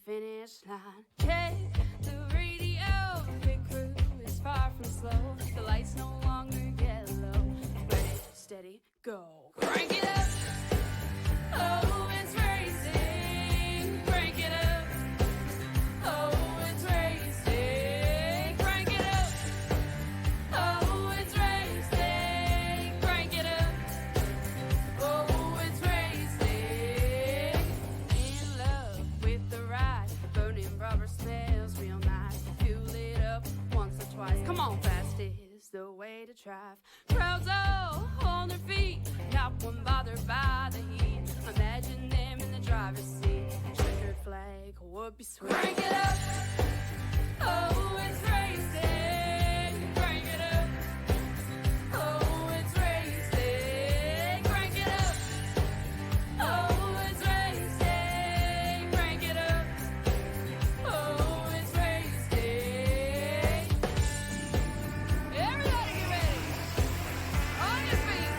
finish line. Check the radio, pit crew is far from slow. The lights no longer yellow. Ready, steady, go. Crank it up. Oh, it's racing. Crank it up. Oh, it's racing. Crank it up. Oh, it's racing. Crank it up. Oh, it's racing. In love with the ride. Burning rubber smells real nice. Fuel it up once or twice. Come on, fast is the way to drive. Crowds all on their feet. Not one bothered by the heat. Imagine them in the driver's seat. Checkered flag would be sweet. Crank it up. Oh, it's racing. Crank it up. Oh, it's racing. Crank it up. Oh, it's racing. Crank it up. Oh, it's racing. Everybody get ready. On your feet.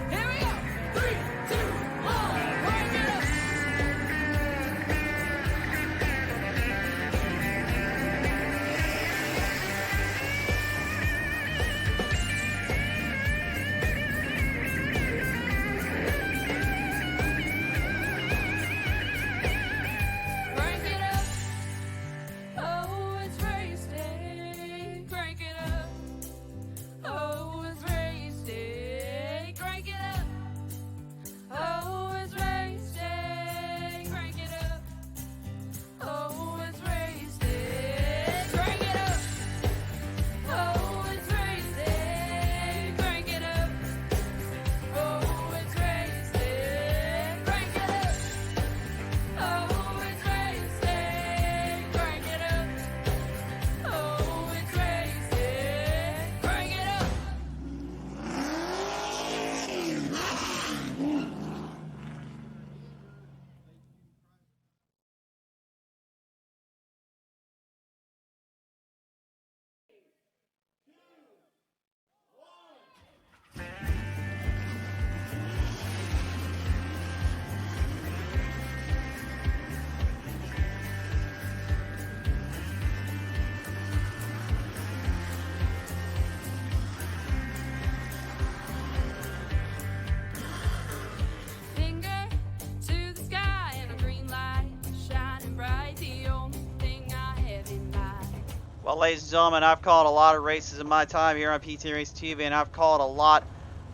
Here we go. 3, 2, 1. Crank it up. Crank it up. Oh, it's racing. Crank it up. Oh, it's racing. Crank it up. Oh, it's racing. Crank it up. Oh, it's racing. Crank it up. Oh, it's racing. Crank it up. Oh, it's racing. Crank it up. Oh, it's racing. Crank it up. Oh, it's racing. Crank it up. Finger to the sky and a green light shining bright. The only thing I have in mind. Well, ladies and gentlemen, I've called a lot of races in my time here on PT Race TV, and I've called a lot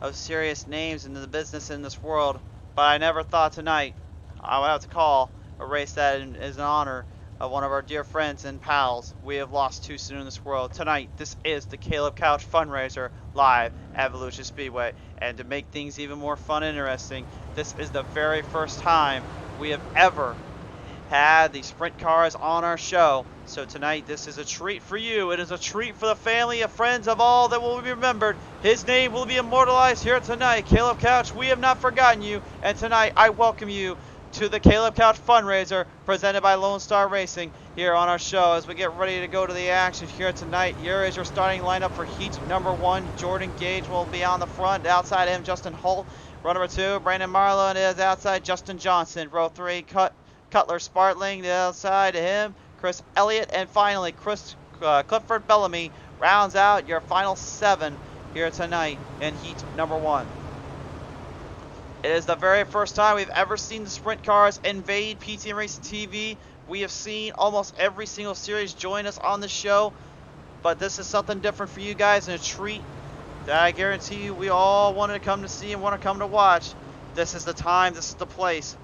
of serious names into the business in this world, but I never thought tonight I would have to call a race that is in honor of one of our dear friends and pals we have lost too soon in this world. Tonight, this is the Caleb Couch Fundraiser live at Volusia Speedway, and to make things even more fun and interesting, this is the very first time we have ever had the sprint cars on our show. So tonight, this is a treat for you. It is a treat for the family of friends of all that will be remembered. His name will be immortalized here tonight. Caleb Couch, we have not forgotten you. And tonight, I welcome you to the Caleb Couch Fundraiser presented by Lone Star Racing here on our show. As we get ready to go to the action here tonight, here is your starting lineup for heat number 1. Jordan Gage will be on the front. Outside him, Justin Holt. Row number 2, Brandon Marlin is outside. Justin Johnson. Row 3, Cutler Spartling. The outside of him, Chris Elliott. And finally, Clifford Bellamy rounds out your final 7 here tonight in heat number 1. It is the very first time we've ever seen the sprint cars invade PT Racing TV. We have seen almost every single series join us on the show, but this is something different for you guys and a treat that I guarantee you we all wanted to come to see and want to come to watch. This is the time, this is the place.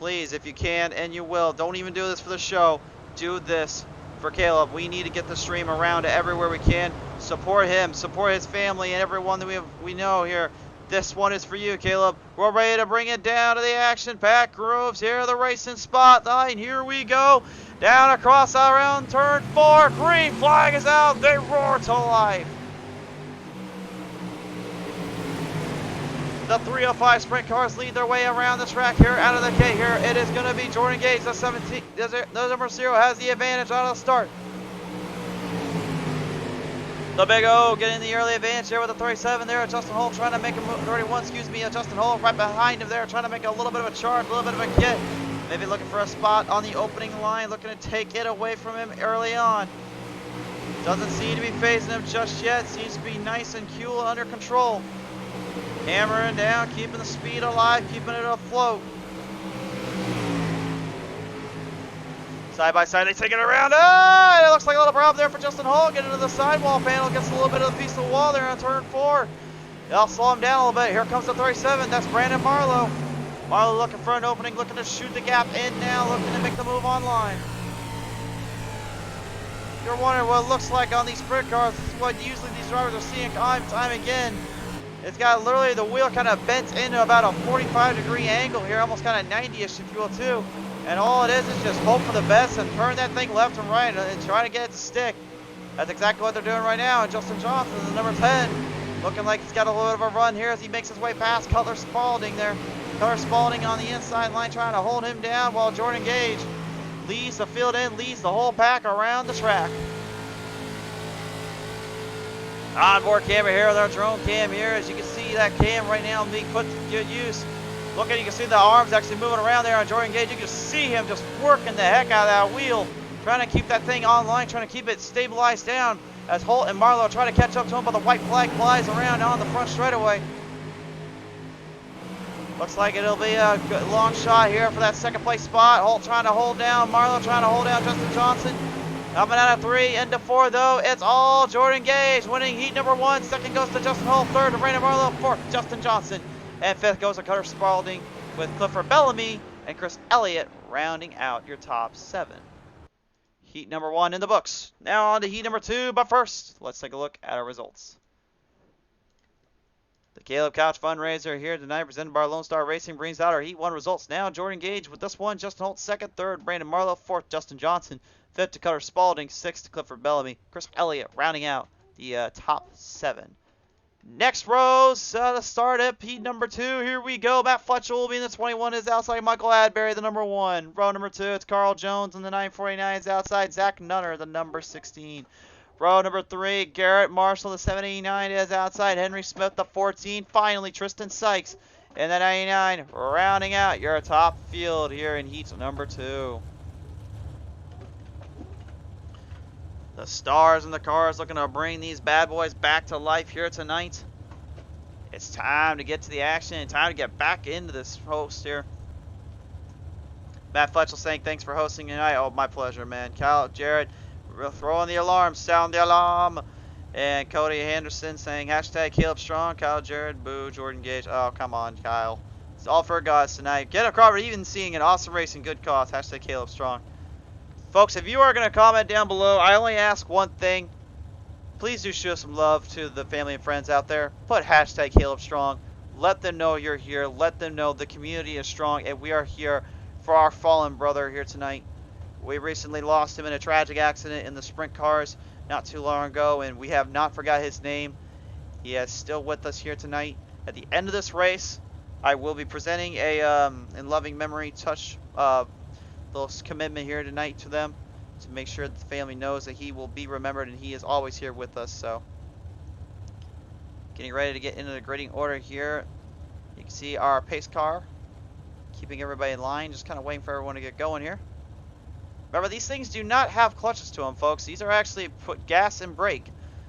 Please, if you can and you will, don't even do this for the show. Do this for Caleb. We need to get the stream around to everywhere we can. Support him, support his family, and everyone that we know here. This one is for you, Caleb. We're ready to bring it down to the action-packed grooves. Here, the racing spotlight. Here we go. Down across around turn 4. Green flag is out. They roar to life. The 305 sprint cars lead their way around the track here. Out of the gate here, it is going to be Jordan Gage. The 17, the number 0 has the advantage out of the start. The Big O getting the early advantage there with the 37 there. Justin Holt trying to make a move. 31, excuse me. Justin Holt right behind him there, trying to make a little bit of a charge, a little bit of a get. Maybe looking for a spot on the opening line, looking to take it away from him early on. Doesn't seem to be phasing him just yet. Seems to be nice and cool and under control. Hammering down, keeping the speed alive, keeping it afloat. Side by side, they take it around. Ah, it looks like a little problem there for Justin Hall. Getting into the sidewall panel, gets a little bit of a piece of the wall there on turn 4. They'll slow him down a little bit. Here comes the 37. That's Brandon Marlowe. Marlowe looking for an opening, looking to shoot the gap in now, looking to make the move online. You're wondering what it looks like on these sprint cars. This is what usually these drivers are seeing time and time again. It's got literally the wheel kind of bent into about a 45-degree angle here, almost kind of 90-ish if you will too. And all it is just hope for the best and turn that thing left and right and try to get it to stick. That's exactly what they're doing right now. And Justin Johnson, the number 10, looking like he's got a little bit of a run here as he makes his way past Cutler Spalding there. Cutler Spalding on the inside line trying to hold him down while Jordan Gage leads the field in, leads the whole pack around the track. Onboard camera here with our drone cam here. As you can see, that cam right now being put to good use. Look at, you can see the arms actually moving around there on Jordan Gage. You can see him just working the heck out of that wheel, trying to keep that thing online, trying to keep it stabilized down as Holt and Marlowe try to catch up to him, but the white flag flies around on the front straightaway. Looks like it'll be a good long shot here for that second place spot. Holt trying to hold down, Marlowe trying to hold down Justin Johnson. Coming out of 3, into 4 though, it's all Jordan Gage winning heat number 1. Second goes to Justin Holt, third to Brandon Marlowe, fourth Justin Johnson. And fifth goes to Cutter Spalding with Clifford Bellamy and Chris Elliott rounding out your top 7. Heat number 1 in the books. Now on to heat number 2, but first, let's take a look at our results. The Caleb Couch Fundraiser here tonight, presented by Lone Star Racing, brings out our Heat 1 results now. Jordan Gage with this one, Justin Holt second, third Brandon Marlowe, fourth Justin Johnson, fifth to Cutter Spalding, sixth to Clifford Bellamy, Chris Elliott rounding out the top 7. Next rows to start at Heat number 2. Here we go. Matt Fletcher will be in the 21. Is outside Michael Adberry, the number 1. Row number 2, it's Carl Jones in the 949 is outside Zach Nunner, the number 16. Row number 3, Garrett Marshall, the 789 is outside Henry Smith, the 14. Finally, Tristan Sykes in the 99, rounding out your top field here in Heat number 2. The stars and the cars looking to bring these bad boys back to life here tonight. It's time to get to the action and time to get back into this host here. Matt Fletcher saying thanks for hosting tonight. Oh, my pleasure, man. Kyle, Jared, throwing the alarm, sound the alarm. And Cody Henderson saying hashtag Caleb Strong, Kyle, Jared, boo, Jordan Gage. Oh, come on, Kyle. It's all for guys tonight. Get a crowd, even seeing an awesome racing, good cause. Hashtag Caleb Strong. Folks, if you are going to comment down below, I only ask one thing. Please do show some love to the family and friends out there. Put hashtag Caleb Strong. Let them know you're here. Let them know the community is strong and we are here for our fallen brother here tonight. We recently lost him in a tragic accident in the sprint cars not too long ago, and we have not forgot his name. He is still with us here tonight. At the end of this race, I will be presenting a in loving memory touch little commitment here tonight to them to make sure that the family knows that he will be remembered and he is always here with us. So getting ready to get into the grading order here. You can see our pace car keeping everybody in line, just kind of waiting for everyone to get going here. Remember, these things do not have clutches to them, folks. These are actually put gas and brake.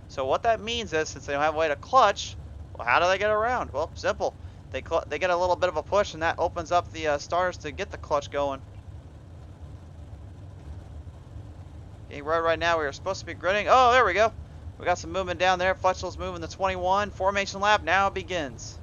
So what that means is, since they don't have a way to clutch, well, how do they get around? Well, simple. They get a little bit of a push and that opens up the starters to get the clutch going. Getting right now, we are supposed to be gridding. Oh, there we go. We got some movement down there. Fletchel's moving the 21. Formation lap now begins.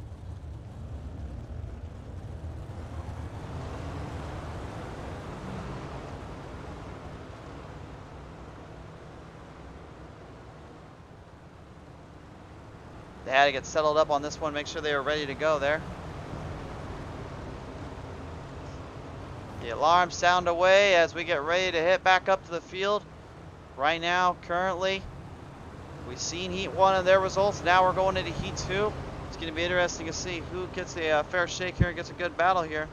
They had to get settled up on this one, make sure they were ready to go there. The alarms sound away as we get ready to hit back up to the field. Right now, currently, we've seen Heat 1 and their results. Now we're going into Heat 2. It's going to be interesting to see who gets a fair shake here and gets a good battle here.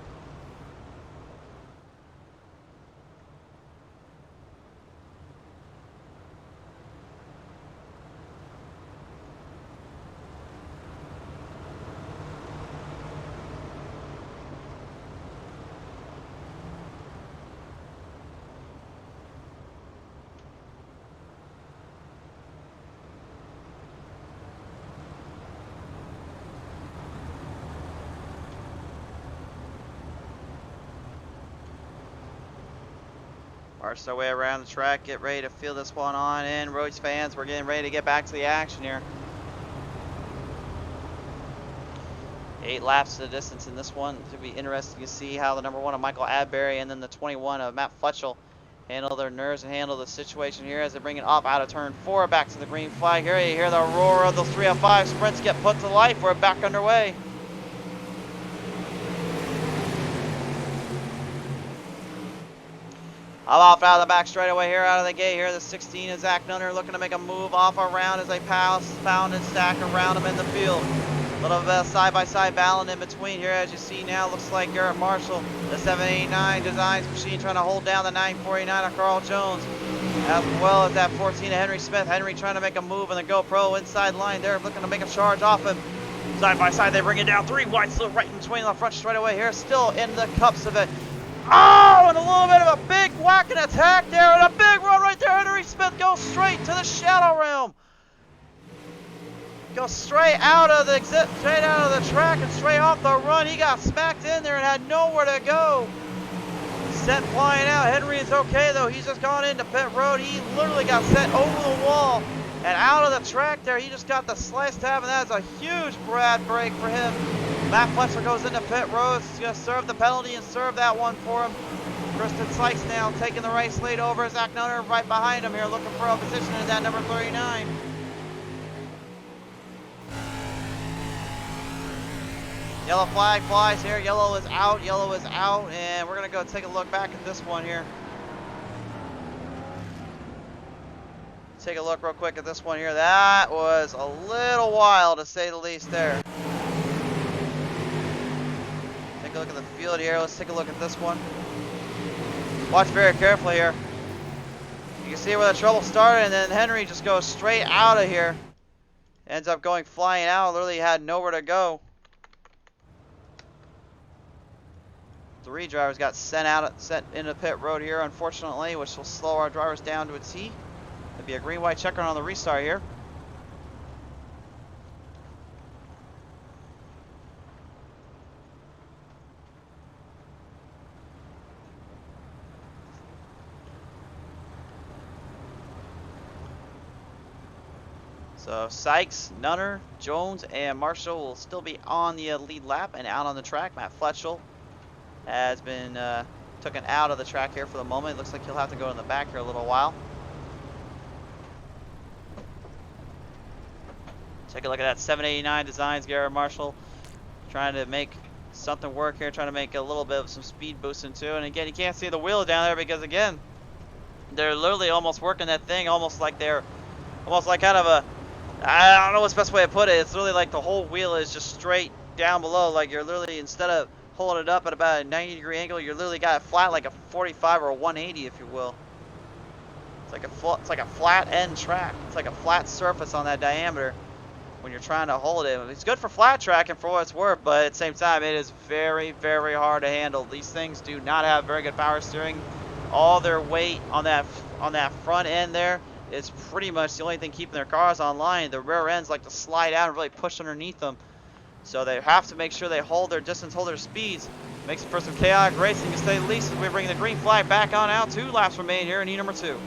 March their way around the track, get ready to field this one on in. Race fans, we're getting ready to get back to the action here. 8 laps to the distance in this one. It'll be interesting to see how the number 1 of Michael Adberry and then the 21 of Matt Fletchel handle their nerves and handle the situation here as they bring it up out of turn 4 back to the green flag. Here you hear the roar of those 3 of 5 sprints get put to life. We're back underway. I'm off out of the back straightaway here, out of the gate here. The 16 is Zach Nunner looking to make a move off around as they pound and stack around him in the field. A little bit of side-by-side battling in between here, as you see now. Looks like Garrett Marshall, the 789 Designs machine, trying to hold down the 949 of Carl Jones, as well as that 14 of Henry Smith. Henry trying to make a move on the GoPro inside line there, looking to make a charge off him. Side by side, they bring it down. 3 wide, still right in between the front straightaway here, still in the cups of it. Oh, and a little bit of a big whack and attack there, and a big run right there. Henry Smith goes straight to the Shadow Realm. Goes straight out of the exit, straight out of the track, and straight off the run. He got smacked in there and had nowhere to go. Sent flying out. Henry is okay though. He's just gone into pit road. He literally got sent over the wall and out of the track there. He just got the slice tab, and that's a huge Brad break for him. Matt Fletcher goes into pit road. He's going to serve the penalty and serve that one for him. Kristen Sykes now taking the race lead over Zach Nunner right behind him here, looking for a position in that number 39. Yellow flag flies here. Yellow is out. Yellow is out. And we're going to go take a look back at this one here. Take a look real quick at this one here. That was a little wild, to say the least there. Take a look at the field here. Let's take a look at this one. Watch very carefully here. You can see where the trouble started, and then Henry just goes straight out of here. Ends up going flying out. Literally had nowhere to go. 3 drivers got sent into pit road here, unfortunately, which will slow our drivers down to a T. There'll be a green-white checker on the restart here. So Sykes, Nunner, Jones, and Marshall will still be on the lead lap and out on the track. Matt Fletchel has been taken out of the track here for the moment. Looks like he'll have to go in the back here a little while. Take a look at that 789 Designs, Garrett Marshall trying to make something work here, trying to make a little bit of some speed boost into it. And again, you can't see the wheel down there because again, they're literally almost working that thing almost like kind of a, I don't know what's the best way to put it. It's really like the whole wheel is just straight down below. Like you're literally, instead of holding it up at about a 90-degree angle, you're literally got it flat like a 45 or a 180, if you will. It's like a flat end track. It's like a flat surface on that diameter when you're trying to hold it. It's good for flat tracking for what it's worth, but at the same time, it is very, very hard to handle. These things do not have very good power steering. All their weight on that front end there is pretty much the only thing keeping their cars online. The rear ends like to slide out and really push underneath them. So they have to make sure they hold their distance, hold their speeds. Makes for some chaotic racing, to say the least, as we bring the green flag back on out. 2 laps remain here in heat number 2.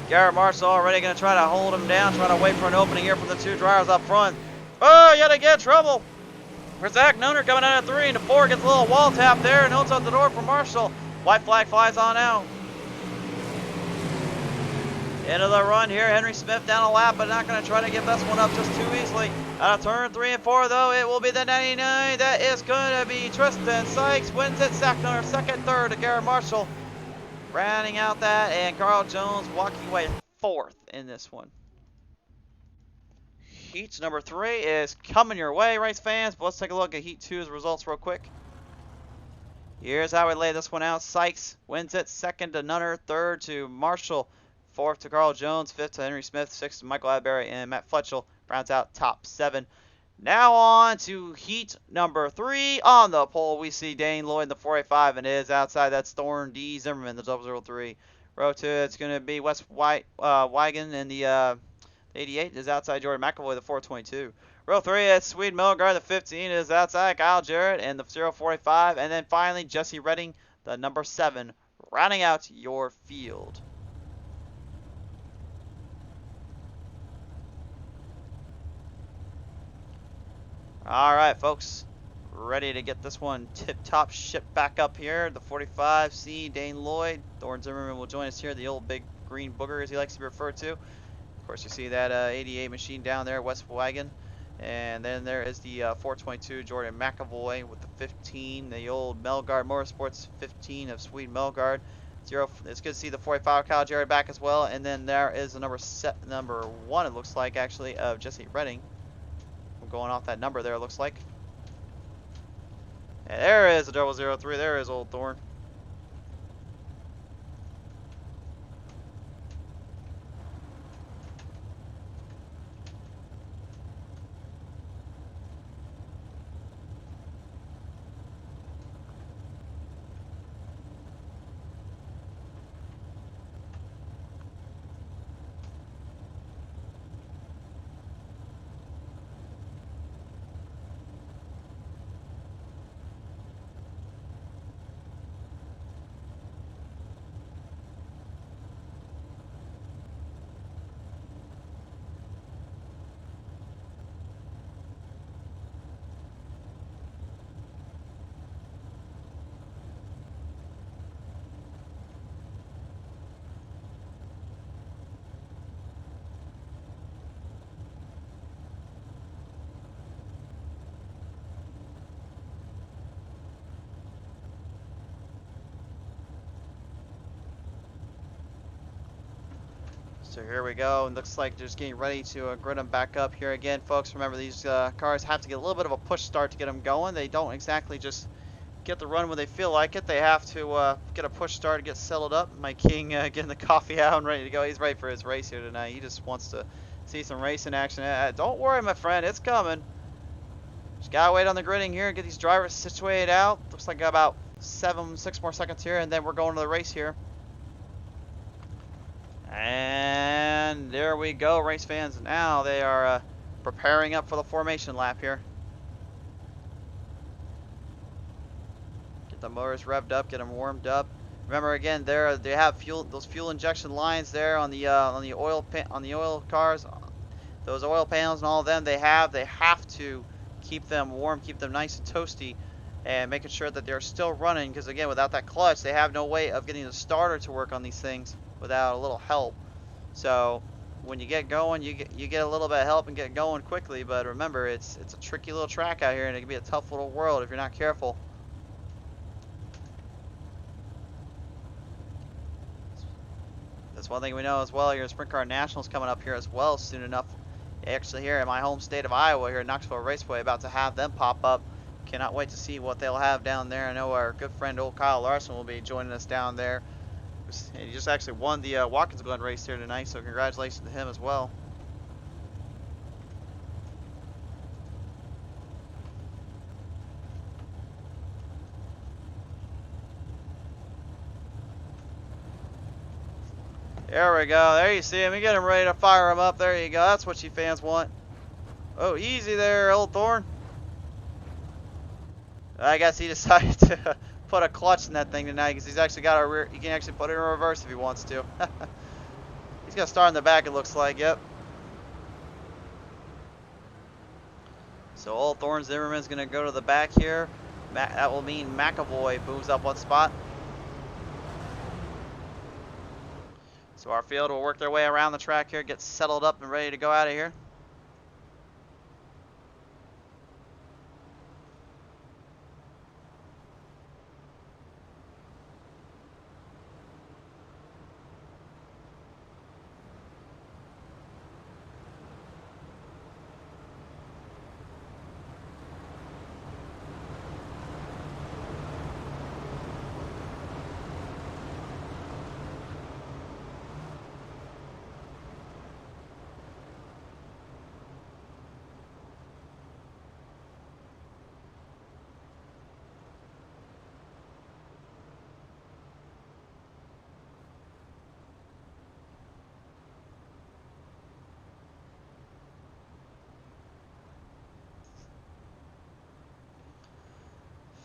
Garrett Marshall already going to try to hold him down, trying to wait for an opening here from the 2 drivers up front. Oh, yet again, trouble for Zach Nunner coming out of 3 into 4. Gets a little wall tap there and opens up the door for Marshall. White flag flies on out. End of the run here. Henry Smith down a lap, but not going to try to give this one up just too easily. Out of turn 3 and 4, though, it will be the 99. That is going to be Tristan Sykes. Wins it. Zach Nunner, second, third to Garrett Marshall. Rounding out that, and Carl Jones walking away 4th in this one. Heat number 3 is coming your way, race fans. But let's take a look at Heat 2's results real quick. Here's how we lay this one out. Sykes wins it. Second to Nunner. Third to Marshall. 4th to Carl Jones. 5th to Henry Smith. 6th to Michael Adberry. And Matt Fletchel rounds out top 7. Now on to heat number 3. On the pole, we see Dane Lloyd in the 485, and it is outside. That's Thorne D. Zimmerman, the 003. Row 2, it's going to be Wes Wigan in the 88 is outside. Jordan McAvoy, the 422. Row 3, it's Swede Milgard, the 15 is outside. Kyle Jarrett and the 045. And then finally, Jesse Redding, the number 7, rounding out your field. All right, folks, ready to get this one tip-top shipped back up here. The 45C, Dane Lloyd. Thorne Zimmerman will join us here, the old big green booger, as he likes to be referred to. Of course, you see that 88 machine down there, West Wagon. And then there is the 422 Jordan McAvoy with the 15, the old Melgard Motorsports 15 of Swede Melgard. It's good to see the 45 Kyle Jarrett back as well. And then there is the number 1, it looks like, actually, of Jesse Redding. We're going off that number there, it looks like. And there is the 003. There is old Thorne. So here we go, and looks like just getting ready to grid them back up here again, folks. Remember, these cars have to get a little bit of a push start to get them going. They don't exactly just get the run when they feel like it. They have to get a push start to get settled up. My king getting the coffee out and ready to go. He's ready for his race here tonight. He just wants to see some racing action. Don't worry, my friend, it's coming. Just gotta wait on the gridding here and get these drivers situated out. Looks like about 6 more seconds here, and then we're going to the race here. And there we go, race fans. Now they are preparing up for the formation lap here. Get the motors revved up, get them warmed up. Remember again, they have those fuel injection lines there on the oil cars. Those oil panels and all of them they have to keep them warm, keep them nice and toasty, and making sure that they're still running. Because again, without that clutch, they have no way of getting the starter to work on these things without a little help. So when you get going, you get a little bit of help and get going quickly. But remember, it's a tricky little track out here, and it can be a tough little world if you're not careful. That's one thing we know as well. Your Sprint Car Nationals coming up here as well soon enough. Actually, here in my home state of Iowa, here at Knoxville Raceway, about to have them pop up. Cannot wait to see what they'll have down there. I know our good friend old Kyle Larson will be joining us down there. He just actually won the Watkins Glen race here tonight, so congratulations to him as well. There we go. There you see him. You get him ready to fire him up. There you go. That's what you fans want. Oh, easy there, old Thorne. I guess he decided to put a clutch in that thing tonight because he's actually got a rear. He can actually put it in reverse if he wants to. He's gonna start in the back, it looks like. Yep. So old Thorne Zimmerman's gonna go to the back here. That will mean McAvoy moves up one spot. So our field will work their way around the track here, get settled up and ready to go out of here.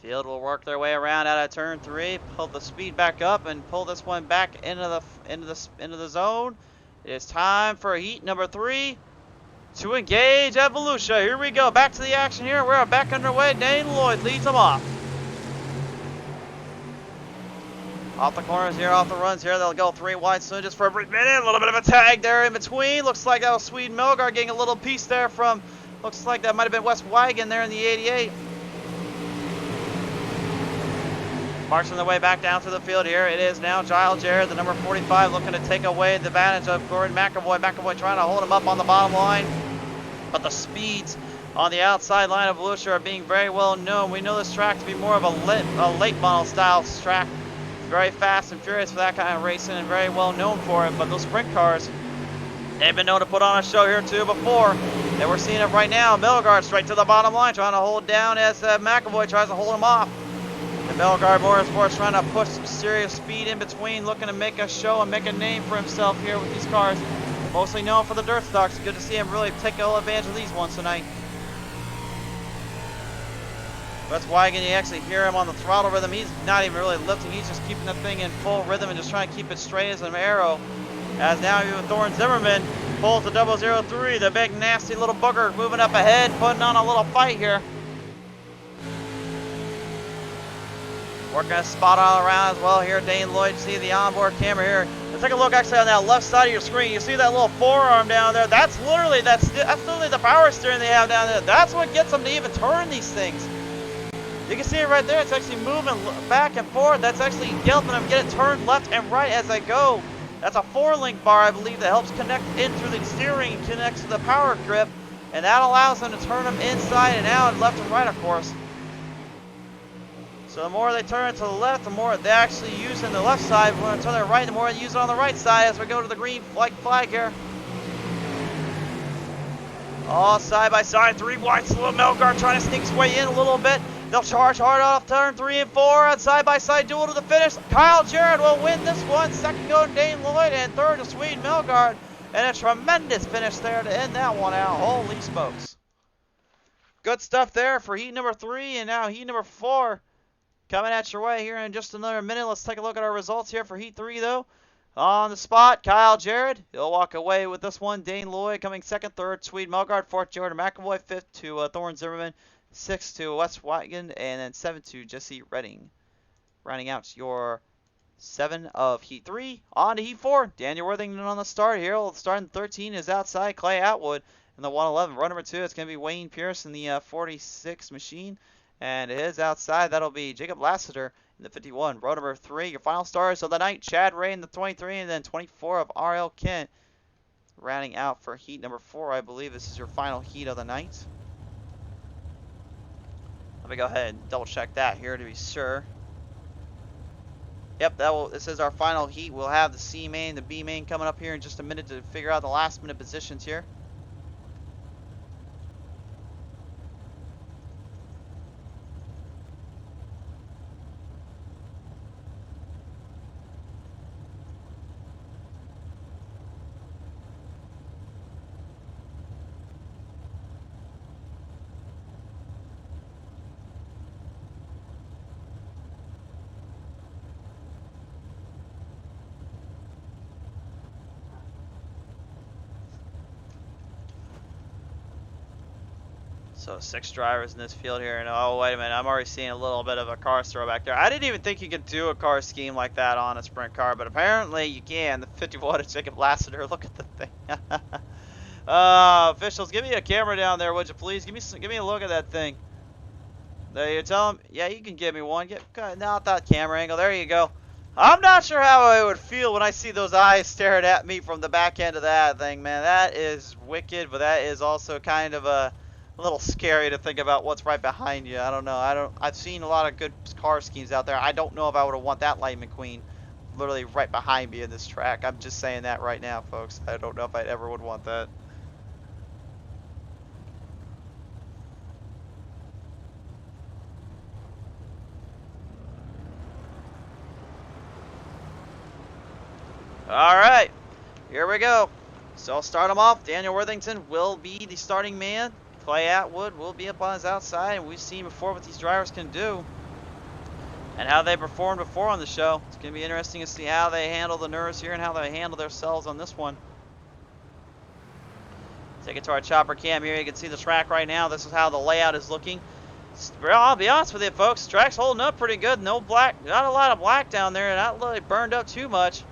Field will work their way around out of turn 3, pull the speed back up, and pull this one back into the zone. It is time for heat number 3 to engage at Volusia. Here we go, back to the action here. We're back underway. Dane Lloyd leads them off. Off the corners here, off the runs here. They'll go 3 wide soon just for every minute. A little bit of a tag there in between. Looks like that was Swede Melgard getting a little piece there from, looks like that might have been Wes Wigan there in the 88. Marching their way back down to the field here. It is now Giles Jarrett, the number 45, looking to take away the advantage of Gordon McAvoy. McAvoy trying to hold him up on the bottom line. But the speeds on the outside line of Volusia are being very well known. We know this track to be more of a late model style track. Very fast and furious for that kind of racing and very well known for it. But those sprint cars, they've been known to put on a show here too before. And we're seeing it right now. Melgard straight to the bottom line, trying to hold down as McAvoy tries to hold him off. The Melgard Motorsports trying to push some serious speed in between, looking to make a show and make a name for himself here with these cars. Mostly known for the dirt stocks. Good to see him really take all advantage of these ones tonight. Wes Wigan, you actually hear him on the throttle rhythm. He's not even really lifting. He's just keeping the thing in full rhythm and just trying to keep it straight as an arrow. As now even Thorne Zimmerman pulls the 003, the big nasty little booger moving up ahead, putting on a little fight here. Working a spot all around as well here. Dane Lloyd, you see the onboard camera here. Let's take a look actually on that left side of your screen. You see that little forearm down there? That's literally the power steering they have down there. That's what gets them to even turn these things. You can see it right there. It's actually moving back and forth. That's actually helping them get it turned left and right as they go. That's a 4-link bar, I believe, that helps connect in through the steering and connects to the power grip. And that allows them to turn them inside and out, left and right, of course. So the more they turn to the left, the more they actually use in the left side. When they turn to the right, the more they use it on the right side as we go to the green flag here. All side by side, 3 wide, slow Melgard trying to sneak his way in a little bit. They'll charge hard off turn 3 and 4 on side by side duel to the finish. Kyle Jarrett will win this one. Second go to Dane Lloyd and third to Swede Melgard. And a tremendous finish there to end that one out. Holy smokes. Good stuff there for heat number 3 and now heat number 4. Coming at your way here in just another minute. Let's take a look at our results here for heat 3 though. On the spot, Kyle Jarrett. He'll walk away with this one. Dane Lloyd coming second, third, Swede Melgard, fourth, Jordan McAvoy, fifth to Thorne Zimmerman, sixth to Wes Wigan, and then seventh to Jesse Redding. Rounding out your 7 of heat 3. On to heat 4. Daniel Worthington on the start here. Starting 13 is outside Clay Atwood in the 111. Row number 2, it's going to be Wayne Pierce in the 46 machine. And it is outside. That'll be Jacob Lassiter in the 51. Row number 3, your final stars of the night. Chad Ray in the 23, and then 24 of R.L. Kent. Rounding out for heat number 4, I believe this is your final heat of the night. Let me go ahead and double check that here to be sure. Yep, this is our final heat. We'll have the C main, the B main coming up here in just a minute to figure out the last minute positions here. So 6 drivers in this field here, and oh wait a minute, I'm already seeing a little bit of a car throw back there. I didn't even think you could do a car scheme like that on a sprint car, but apparently you can. The 51 of Jacob Lassiter, look at the thing. Officials, give me a camera down there, would you please? Give me a look at that thing. There, you tell them, yeah, you can give me one. Not that camera angle. There you go. I'm not sure how I would feel when I see those eyes staring at me from the back end of that thing, man. That is wicked, but that is also kind of a little scary to think about what's right behind you. I don't know. I've seen a lot of good car schemes out there. I don't know if I would have want that Lightning McQueen literally right behind me in this track. I'm just saying that right now, folks. I don't know if I ever would want that. All right, here we go. So I'll start them off. Daniel Worthington will be the starting man. Clay Atwood will be up on his outside, and we've seen before what these drivers can do. and how they performed before on the show. It's going to be interesting to see how they handle the nerves here and how they handle themselves on this one. Take it to our chopper cam here. You can see the track right now. This is how the layout is looking. Well, I'll be honest with you, folks. The track's holding up pretty good. No black, not a lot of black down there. Not really burned up too much.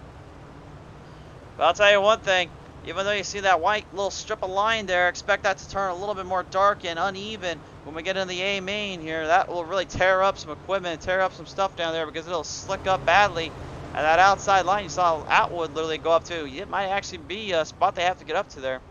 But I'll tell you one thing. Even though you see that white little strip of line there, expect that to turn a little bit more dark and uneven when we get into the A main here. That will really tear up some equipment, tear up some stuff down there because it'll slick up badly. And that outside line you saw Atwood literally go up to, it might actually be a spot they have to get up to there.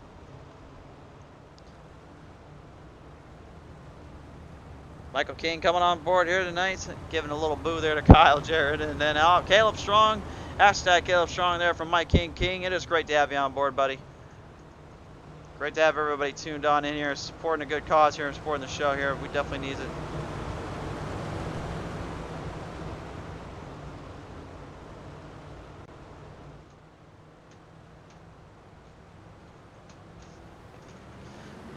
Michael King coming on board here tonight, giving a little boo there to Kyle Jarrett. And then Caleb Strong, hashtag Caleb Strong there from Mike King. King, it is great to have you on board, buddy. Great to have everybody tuned on in here, supporting a good cause here and supporting the show here. We definitely need it.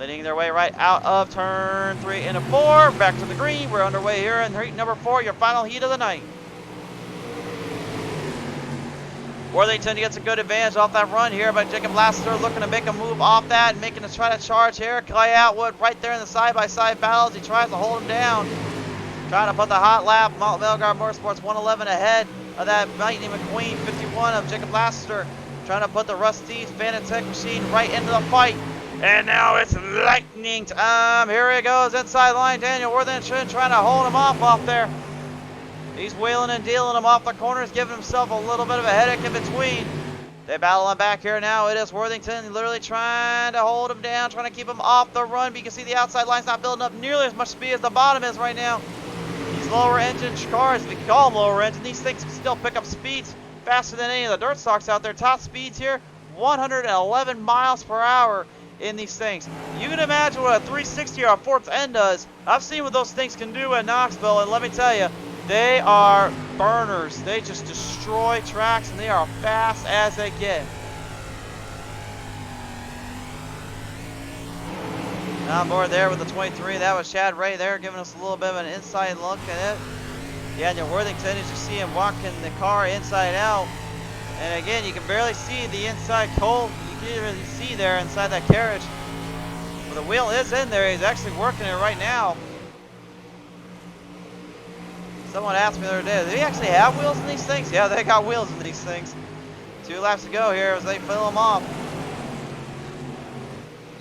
Leading their way right out of turn 3 into 4. Back to the green. We're underway here in heat number 4, your final heat of the night. Worthington gets a good advantage off that run here, but Jacob Lassiter looking to make a move off that and making a try to charge here. Clay Atwood right there in the side-by-side battles. He tries to hold him down. Trying to put the hot lap. Melgar Motorsports 111 ahead of that Lightning McQueen 51 of Jacob Lassiter. Trying to put the Rusty Fanatec machine right into the fight. And now it's lightning time. Here he goes, inside line. Daniel Worthington trying to hold him off there. He's wheeling and dealing him off the corners, giving himself a little bit of a headache in between. They battle him back here now. It is Worthington literally trying to hold him down, trying to keep him off the run. But you can see the outside line's not building up nearly as much speed as the bottom is right now. These lower engine cars, if you can call them lower engine, these things can still pick up speeds faster than any of the dirt stocks out there. Top speeds here, 111 miles per hour. In these things. You can imagine what a 360 or a fourth end does. I've seen what those things can do at Knoxville, and let me tell you, they are burners. They just destroy tracks, and they are fast as they get. On board there with the 23, that was Chad Ray there, giving us a little bit of an inside look at it. Daniel Worthington, as you see him walking the car inside out. And again, you can barely see the inside cold. You can't really see there inside that carriage. But the wheel is in there. He's actually working it right now. Someone asked me the other day, do they actually have wheels in these things? Yeah, they got wheels in these things. 2 laps to go here as they fill them off.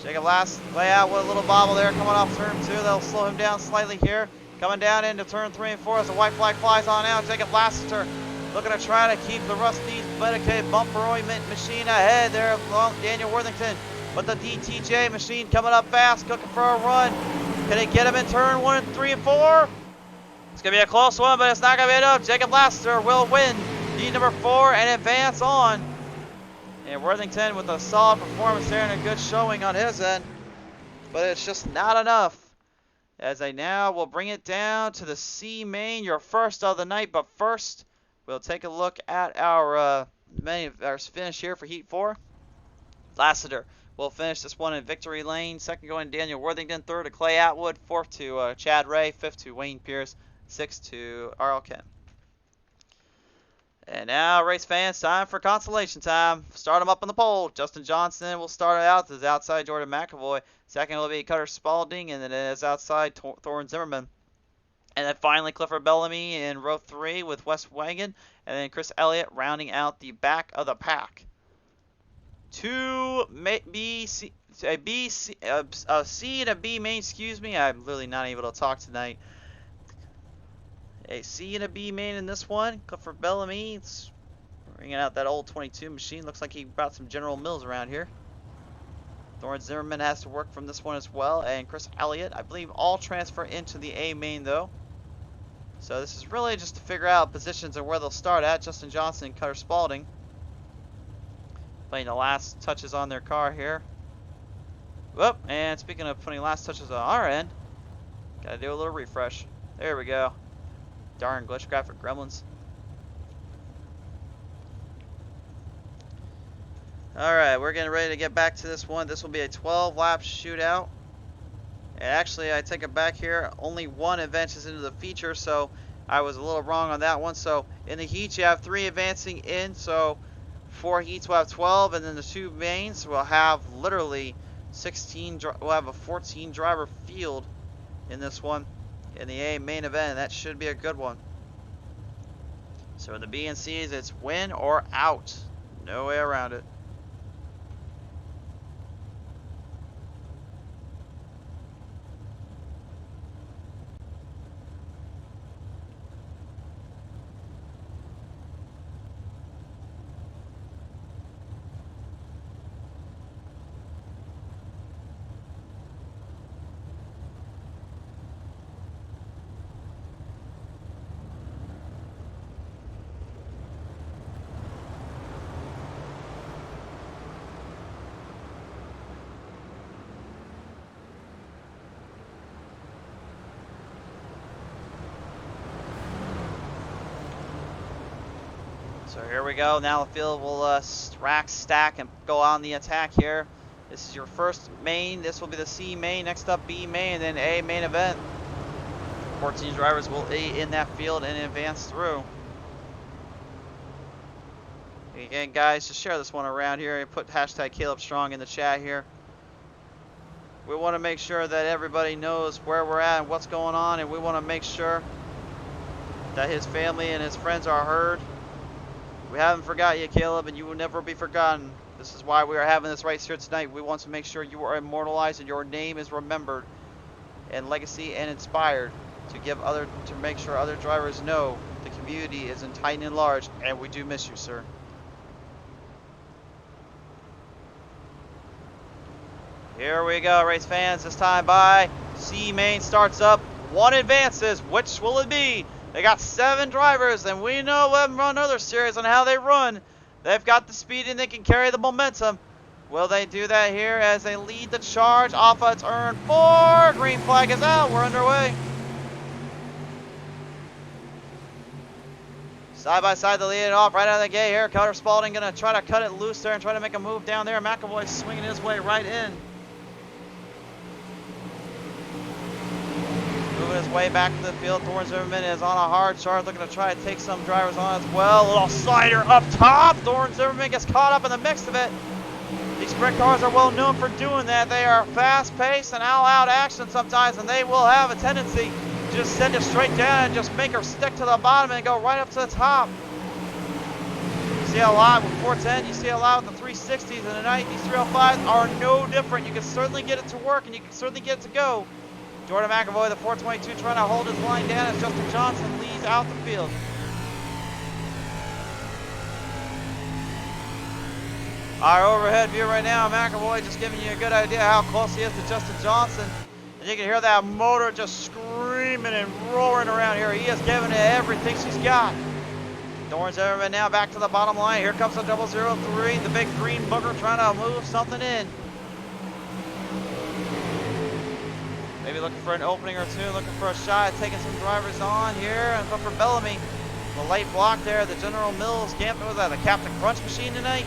Jacob last way out with a little bobble there coming off turn 2. That'll slow him down slightly here. Coming down into turn 3 and 4 as the white flag flies on out. Jacob Lassiter looking to try to keep the Rusty dedicated bumper ointment machine ahead there along Daniel Worthington. But the DTJ machine coming up fast, looking for a run. Can it get him in turn 1 and 3 and 4? It's going to be a close one, but it's not going to be enough. Jacob Lassiter will win heat number 4 and advance on. And Worthington with a solid performance there and a good showing on his end. But it's just not enough. As they now will bring it down to the C main, your first of the night. But first, we'll take a look at our finish here for Heat 4. Lassiter will finish this one in victory lane. Second going to Daniel Worthington. Third to Clay Atwood. Fourth to Chad Ray. Fifth to Wayne Pierce. Sixth to Arl Kemp. And now, race fans, time for consolation time. Start them up on the pole. Justin Johnson will start out as outside Jordan McAvoy. Second will be Cutter Spalding, and then as outside Thorne Zimmerman. And then finally Clifford Bellamy in row 3 with Wes Wagon, and then Chris Elliott rounding out the back of the pack. A C and a B main, excuse me. I'm literally not able to talk tonight. A C and a B main in this one. Clifford Bellamy, it's bringing out that old 22 machine. Looks like he brought some General Mills around here. Thorne Zimmerman has to work from this one as well. And Chris Elliott, I believe all transfer into the A main though. So this is really just to figure out positions and where they'll start at. Justin Johnson and Cutter Spalding putting the last touches on their car here. Whoop, and speaking of putting last touches on our end, gotta do a little refresh. There we go. Darn glitch graphic gremlins. Alright, we're getting ready to get back to this one. This will be a 12-lap shootout. And actually, I take it back here. Only one advances into the feature, so I was a little wrong on that one. So in the heats, you have 3 advancing in. So 4 heats will have 12, and then the 2 mains will have literally 16. We'll have a 14 driver field in this one in the A main event. And that should be a good one. So in the B and C's, it's win or out. No way around it. So here we go. Now the field will rack, stack, and go on the attack here. This is your first main. This will be the C main. Next up, B main, and then A main event. 14 drivers will be in that field and advance through. Again, guys, just share this one around here and put hashtag Caleb Strong in the chat here. We want to make sure that everybody knows where we're at and what's going on, and we want to make sure that his family and his friends are heard. We haven't forgot you, Caleb, and you will never be forgotten. This is why we are having this race here tonight. We want to make sure you are immortalized and your name is remembered and legacy and inspired to make sure other drivers know the community is in tight and large, and we do miss you, sir. Here we go, race fans. This time by C main starts up. 1 advances. Which will it be? They got 7 drivers, and we know them run other series on how they run. They've got the speed and they can carry the momentum. Will they do that here as they lead the charge off of turn 4? Green flag is out. We're underway. Side by side, they're leading off right out of the gate here. Cutter Spalding going to try to cut it loose there and try to make a move down there. McAvoy swinging his way right in. Moving his way back to the field. Thorne Zimmerman is on a hard charge, looking to try to take some drivers on as well. A little slider up top. Thorne Zimmerman gets caught up in the mix of it. These sprint cars are well known for doing that. They are fast-paced and all-out action sometimes, and they will have a tendency to just send it straight down and just make her stick to the bottom and go right up to the top. You see a lot with 410. You see a lot with the 360s, and tonight these 305s are no different. You can certainly get it to work, and you can certainly get it to go. Jordan McAvoy, the 422, trying to hold his line down as Justin Johnson leads out the field. Our overhead view right now, McAvoy just giving you a good idea how close he is to Justin Johnson. And you can hear that motor just screaming and roaring around here. He is giving it everything she's got. Thorne Zimmerman now back to the bottom line. Here comes the 003, the big green booger trying to move something in. Maybe looking for an opening or two, looking for a shot at taking some drivers on here. And look for Bellamy. The late block there, the General Mills camp. Was that the Captain Crunch machine tonight?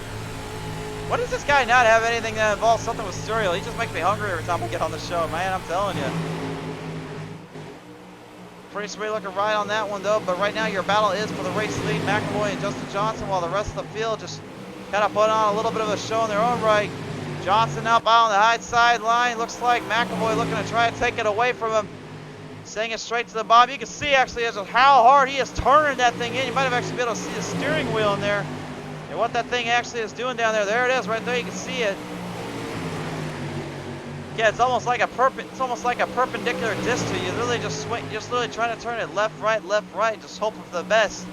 What does this guy not have anything that involves something with cereal? He just makes me hungry every time we get on the show, man. I'm telling you. Pretty sweet looking ride on that one, though. But right now, your battle is for the race lead, McAvoy and Justin Johnson, while the rest of the field just kind of put on a little bit of a show in their own right. Johnson up out on the high sideline. Looks like McAvoy looking to try to take it away from him. Sending it straight to the bottom. You can see actually how hard he is turning that thing in. You might have actually been able to see the steering wheel in there. And what that thing actually is doing down there. There it is right there. You can see it. Yeah, it's almost like a perpendicular disc to you. You really just swing, just literally trying to turn it left, right, just hoping for the best.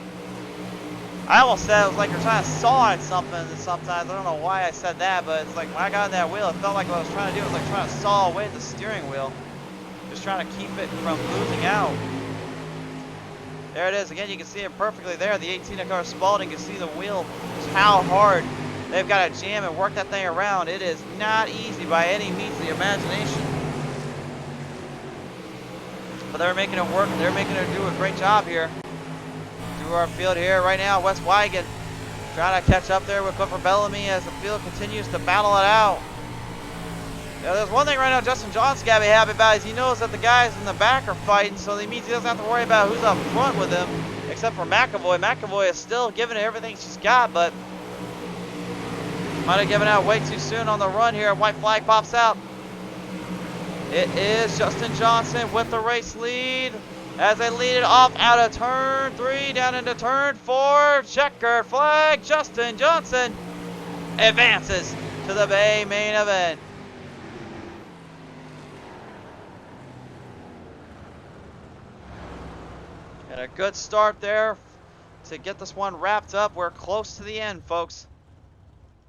I almost said it was like you're trying to saw at something sometimes. I don't know why I said that, but it's like when I got in that wheel, it felt like what I was trying to do was like trying to saw away the steering wheel. Just trying to keep it from losing out. There it is. Again, you can see it perfectly there. The 18 car Spalding, you can see the wheel, just how hard they've got to jam and work that thing around. It is not easy by any means of the imagination. But they're making it work. They're making it do a great job here. Through our field here right now, Wes Wigan trying to catch up there with Clifford Bellamy as the field continues to battle it out. Yeah, there's one thing right now Justin Johnson's got to be happy about is he knows that the guys in the back are fighting, so that means he doesn't have to worry about who's up front with him, except for McAvoy. McAvoy is still giving it everything she's got, but might have given out way too soon on the run here. White flag pops out. It is Justin Johnson with the race lead as they lead it off out of turn 3 down into turn 4. Checkered flag. Justin Johnson advances to the Bay main event. And a good start there to get this one wrapped up. We're close to the end, folks.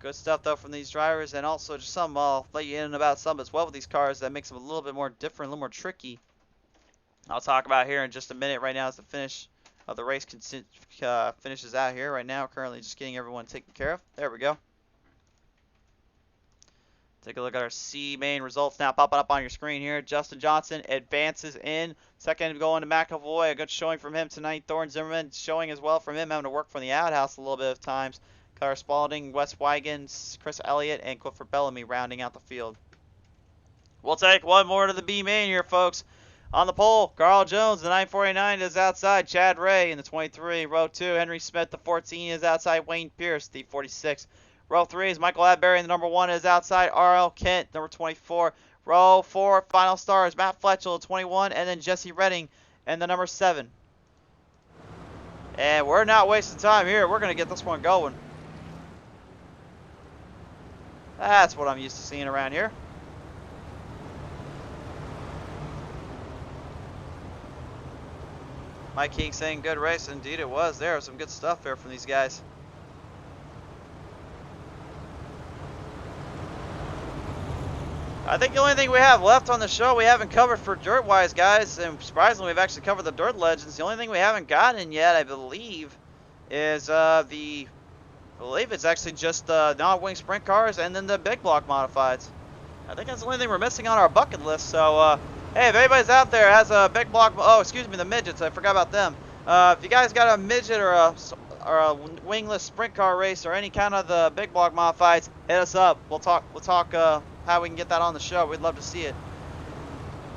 Good stuff, though, from these drivers. And also just some, I'll let you in about some as well with these cars that makes them a little bit more different, a little more tricky. I'll talk about here in just a minute. Right now as the finish of the race finishes out here right now. Currently just getting everyone taken care of. There we go. Take a look at our C main results now popping up on your screen here. Justin Johnson advances in. Second going to McAvoy. A good showing from him tonight. Thorne Zimmerman showing as well from him, having to work from the outhouse a little bit of times. Carter Spalding, Wes Wygans, Chris Elliott, and Clifford Bellamy rounding out the field. We'll take one more to the B main here, folks. On the pole, Carl Jones, the 949 is outside. Chad Ray in the 23. Row 2, Henry Smith, the 14 is outside. Wayne Pierce, the 46. Row 3 is Michael Adberry, and the number 1 is outside. R.L. Kent, number 24. Row 4, final stars, Matt Fletchell, 21, and then Jesse Redding, and the number 7. And we're not wasting time here. We're going to get this one going. That's what I'm used to seeing around here. Mike King saying good race. Indeed it was. There was some good stuff there from these guys. I think the only thing we have left on the show we haven't covered for dirt-wise, guys, and surprisingly we've actually covered the dirt legends. The only thing we haven't gotten yet, I believe, is I believe it's actually just non-wing sprint cars and then the big block modifieds. I think that's the only thing we're missing on our bucket list. So, hey, if anybody's out there has a big block, oh, excuse me, the midgets, I forgot about them. If you guys got a midget or a wingless sprint car race or any kind of the big block modifieds, hit us up. We'll talk how we can get that on the show. We'd love to see it.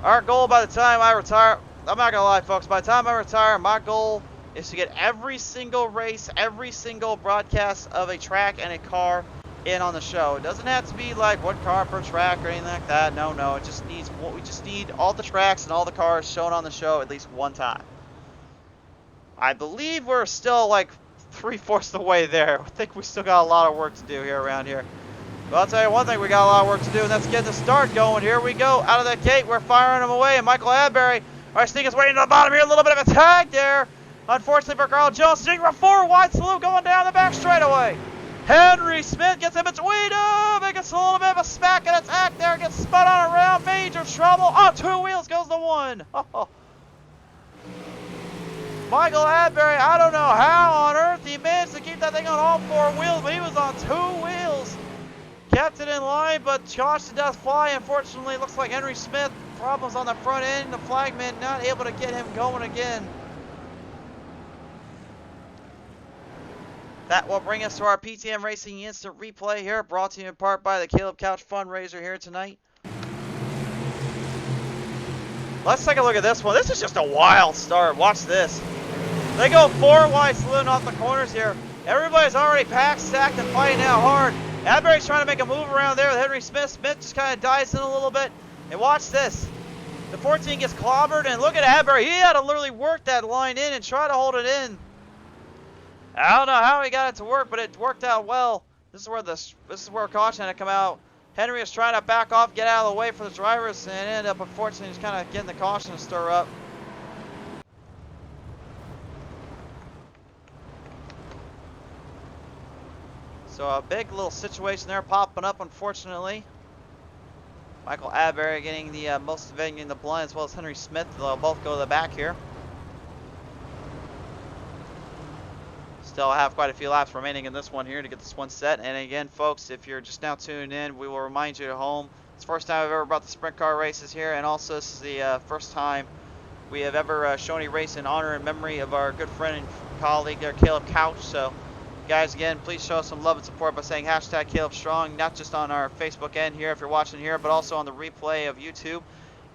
Our goal by the time I retire, I'm not gonna lie, folks, by the time I retire, my goal is to get every single race, every single broadcast of a track and a car in on the show. It doesn't have to be like one car per track or anything like that. No, it just needs, we just need all the tracks and all the cars shown on the show at least one time. I believe we're still like 3/4 the way there. I think we still got a lot of work to do here around here. But I'll tell you one thing, we got a lot of work to do, and that's get the start going. Here we go, out of the gate, we're firing them away, and Michael Adberry, our sneak is waiting to the bottom here, a little bit of a tag there. Unfortunately for Carl Jones, sneaking for 4 wide salute going down the back straightaway. Henry Smith gets in between them, it gets a little bit of a smack and attack there, gets spun on around, major trouble, on 2 wheels goes the 1. Michael Adberry, I don't know how on earth he managed to keep that thing on all 4 wheels, but he was on 2 wheels. Kept it in line, but caution does fly. Unfortunately, it looks like Henry Smith, problems on the front end. The flagman not able to get him going again. That will bring us to our PTM Racing Instant Replay here, brought to you in part by the Caleb Couch Fundraiser here tonight. Let's take a look at this one. This is just a wild start. Watch this. They go 4 wide saluting off the corners here. Everybody's already packed, stacked, and fighting out hard. Adberry's trying to make a move around there with Henry Smith. Smith just kind of dives in a little bit. And watch this. The 14 gets clobbered, and look at Adberry. He had to literally work that line in and try to hold it in. I don't know how he got it to work, but it worked out well. This is where caution had to come out. Henry was trying to back off, get out of the way for the drivers, and ended up unfortunately just kind of getting the caution to stir up. So a big little situation there popping up, unfortunately. Michael Adberry getting the most of it, getting the blunt, as well as Henry Smith. They'll both go to the back here. Still have quite a few laps remaining in this one here to get this one set. And again, folks, if you're just now tuning in, we will remind you at home, it's the first time I've ever brought the sprint car races here, and also this is the first time we have ever shown a race in honor and memory of our good friend and colleague there, Caleb Couch. So Guys, again, please show us some love and support by saying hashtag Caleb Strong, not just on our Facebook end here if you're watching here, but also on the replay of YouTube.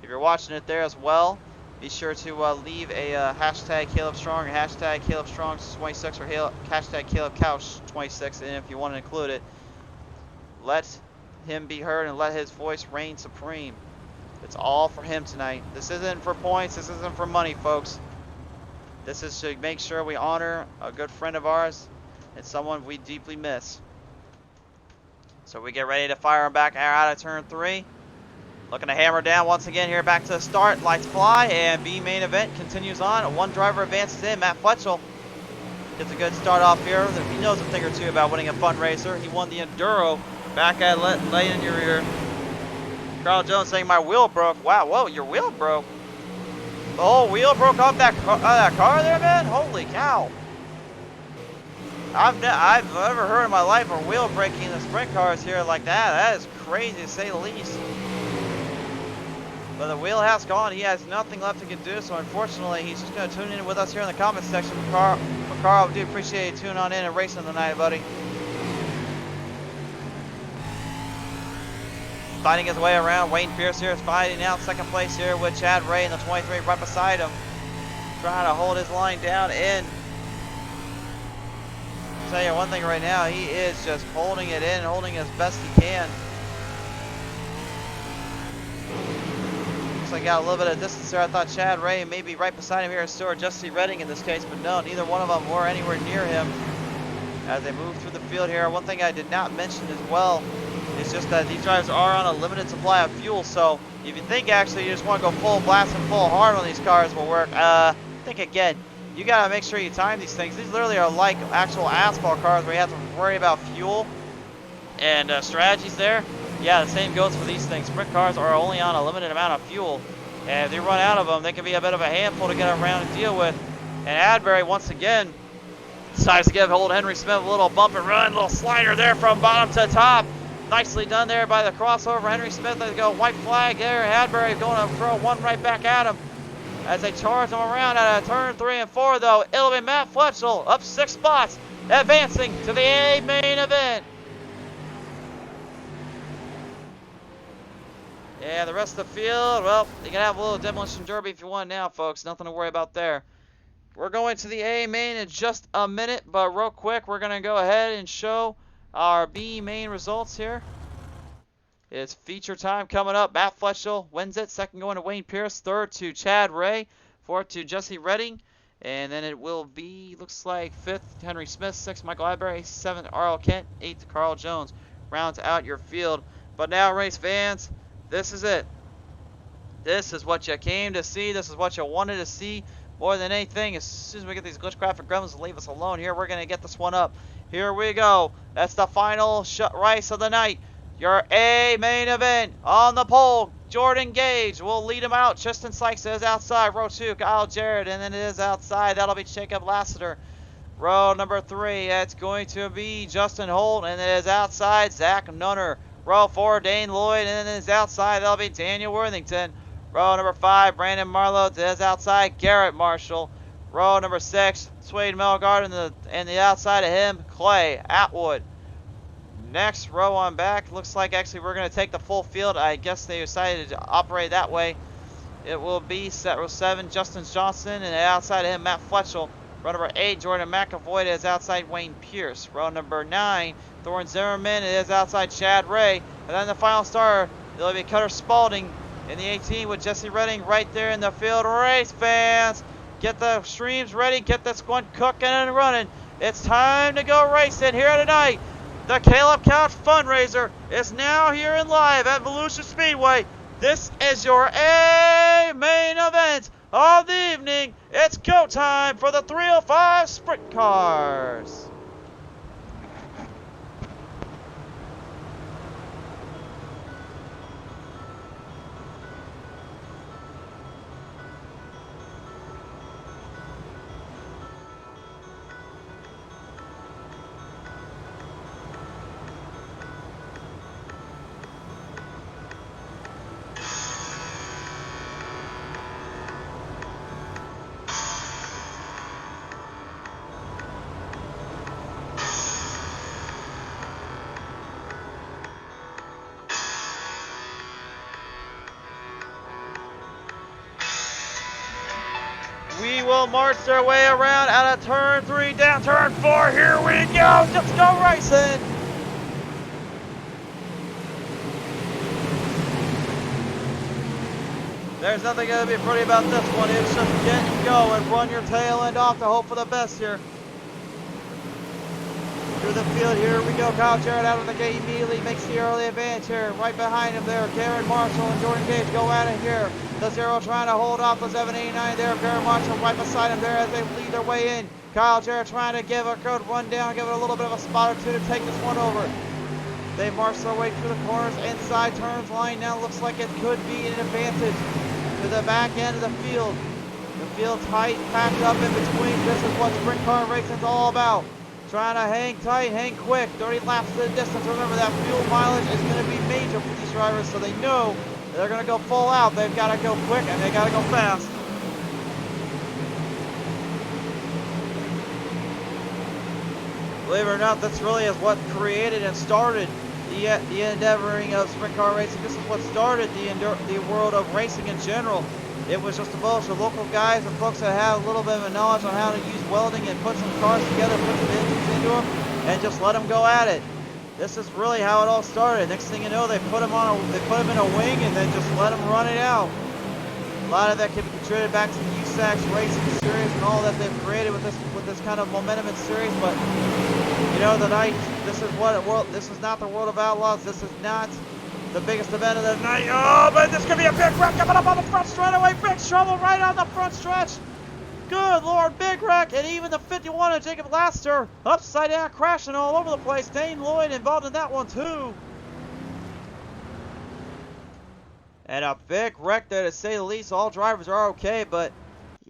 If you're watching it there as well, be sure to leave a hashtag Caleb Strong or hashtag Caleb Strong 26 or hashtag Caleb Couch 26, and if you want to include it, let him be heard and let his voice reign supreme. It's all for him tonight. This isn't for points. This isn't for money, folks. This is to make sure we honor a good friend of ours and someone we deeply miss. So we get ready to fire him back out of turn 3. Looking to hammer down once again here back to the start. Lights fly, and B main event continues on. One driver advances in. Matt Fletchel gets a good start off here. He knows a thing or two about winning a fundraiser. He won the Enduro back at late in your rear. Carl Jones saying my wheel broke. Wow, whoa, your wheel broke. The whole wheel broke off that car there, man? Holy cow. I've never heard in my life a wheel breaking in the sprint cars here like that. That is crazy to say the least. But the wheel has gone. He has nothing left he can do, so unfortunately he's just going to tune in with us here in the comments section. Carl, I do appreciate you tuning on in and racing tonight, buddy. Fighting his way around. Wayne Pierce here is fighting out second place here with Chad Ray in the 23 right beside him. Trying to hold his line down in. I'll tell you one thing right now, he is just holding it in, holding as best he can. Looks like got a little bit of distance there. I thought Chad Ray may be right beside him here at Stuart Jesse Redding in this case, but no, neither one of them were anywhere near him as they move through the field here. One thing I did not mention as well is just that these drivers are on a limited supply of fuel, so if you think actually you just want to go full blast and full hard on these cars will work, think again. You gotta make sure you time these things. These literally are like actual asphalt cars where you have to worry about fuel and strategies there. Yeah, the same goes for these things. Sprint cars are only on a limited amount of fuel, and if you run out of them, they can be a bit of a handful to get around and deal with. And Adbury, once again, decides to give old Henry Smith a little bump and run, a little slider there from bottom to top. Nicely done there by the crossover. Henry Smith, they go white flag there. Adbury going to throw one right back at him as they charge him around out of turn 3 and 4, though. It'll be Matt Fletchel up 6 spots, advancing to the A main event. Yeah, the rest of the field, well, you can have a little demolition derby if you want now, folks. Nothing to worry about there. We're going to the A main in just a minute, but real quick, we're going to go ahead and show our B main results here. It's feature time coming up. Matt Fletchel wins it. Second going to Wayne Pierce. Third to Chad Ray. Fourth to Jesse Redding. And then it will be, looks like, fifth, Henry Smith. Sixth, Michael Adbury. Seventh, Arl Kent. Eighth, Carl Jones. Rounds out your field. But now, race fans, this is it. This is what you came to see. This is what you wanted to see more than anything. As soon as we get these glitchcraft gremlins to leave us alone here, we're going to get this one up. Here we go. That's the final race of the night. Your A main event on the pole. Jordan Gage will lead him out. Tristan Sykes is outside. Row 2, Kyle Jarrett, and then it is outside. That'll be Jacob Lassiter. Row number 3, it's going to be Justin Holt, and it is outside Zach Nunner. Row 4, Dane Lloyd, and then it is outside. That'll be Daniel Worthington. Row number 5, Brandon Marlowe, it is outside Garrett Marshall. Row number 6, Swade Melgard, and the outside of him, Clay Atwood. Next row on back, looks like actually we're going to take the full field. I guess they decided to operate that way. It will be row 7, Justin Johnson, and outside of him, Matt Fletchel. Row number 8, Jordan McAvoy, is outside Wayne Pierce. Row number 9, Thorne Zimmerman, it is outside Chad Ray. And then the final starter, it'll be Cutter Spalding in the 18 with Jesse Redding right there in the field. Race fans, get the streams ready, get this one cooking and running. It's time to go racing here tonight. The Caleb Couch Fundraiser is now here and live at Volusia Speedway. This is your A main event of the evening. It's go time for the 305 Sprint Cars. will march their way around out of turn 3, down turn 4. Here we go. Let's go racing. There's nothing going to be pretty about this one. It's just get and go and run your tail end off to hope for the best here. Through the field, here we go. Kyle Jarrett out of the gate immediately makes the early advance here. Right behind him there, Garrett Marshall and Jordan Gage go at it here. The 0 trying to hold off the 789 there. Garrett Marshall right beside him there as they lead their way in. Kyle Jarrett trying to give a good run down, give it a little bit of a spot or two to take this one over. They march their way through the corners, inside turns line now looks like it could be an advantage to the back end of the field. The field tight, packed up in between. This is what sprint car racing's all about. Trying to hang tight, hang quick. 30 laps to the distance. Remember that fuel mileage is going to be major for these drivers, so they know they're going to go full out. They've got to go quick and they got to go fast. Believe it or not, this really is what created and started the endeavoring of sprint car racing. This is what started the world of racing in general. It was just a bunch of local guys and folks that had a little bit of a knowledge on how to use welding and put some cars together, put some engines into them, and just let them go at it. This is really how it all started. Next thing you know, they put them in a wing and then just let them run it out. A lot of that can be contributed back to the USAC's racing series and all that they've created with this kind of momentum and series. But you know, this is not the World of Outlaws. This is not the biggest event of the night. Oh, but this could be a big wreck coming up on the front straightaway. Big trouble right on the front stretch. Good Lord, big wreck. And even the 51 of Jacob Laster upside down, crashing all over the place. Dane Lloyd involved in that one too. And a big wreck there, to say the least. All drivers are okay, but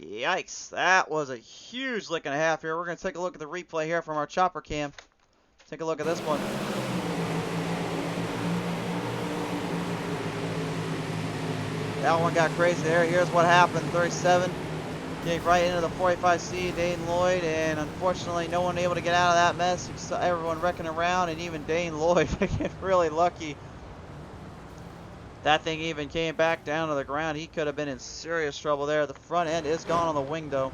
yikes, that was a huge lick and a half here. We're going to take a look at the replay here from our chopper cam. Take a look at this one. That one got crazy there. Here's what happened. 37 getting right into the 45C, Dane Lloyd, and unfortunately no one able to get out of that mess. You saw everyone wrecking around, and even Dane Lloyd getting really lucky. That thing even came back down to the ground. He could have been in serious trouble there. The front end is gone on the wing though.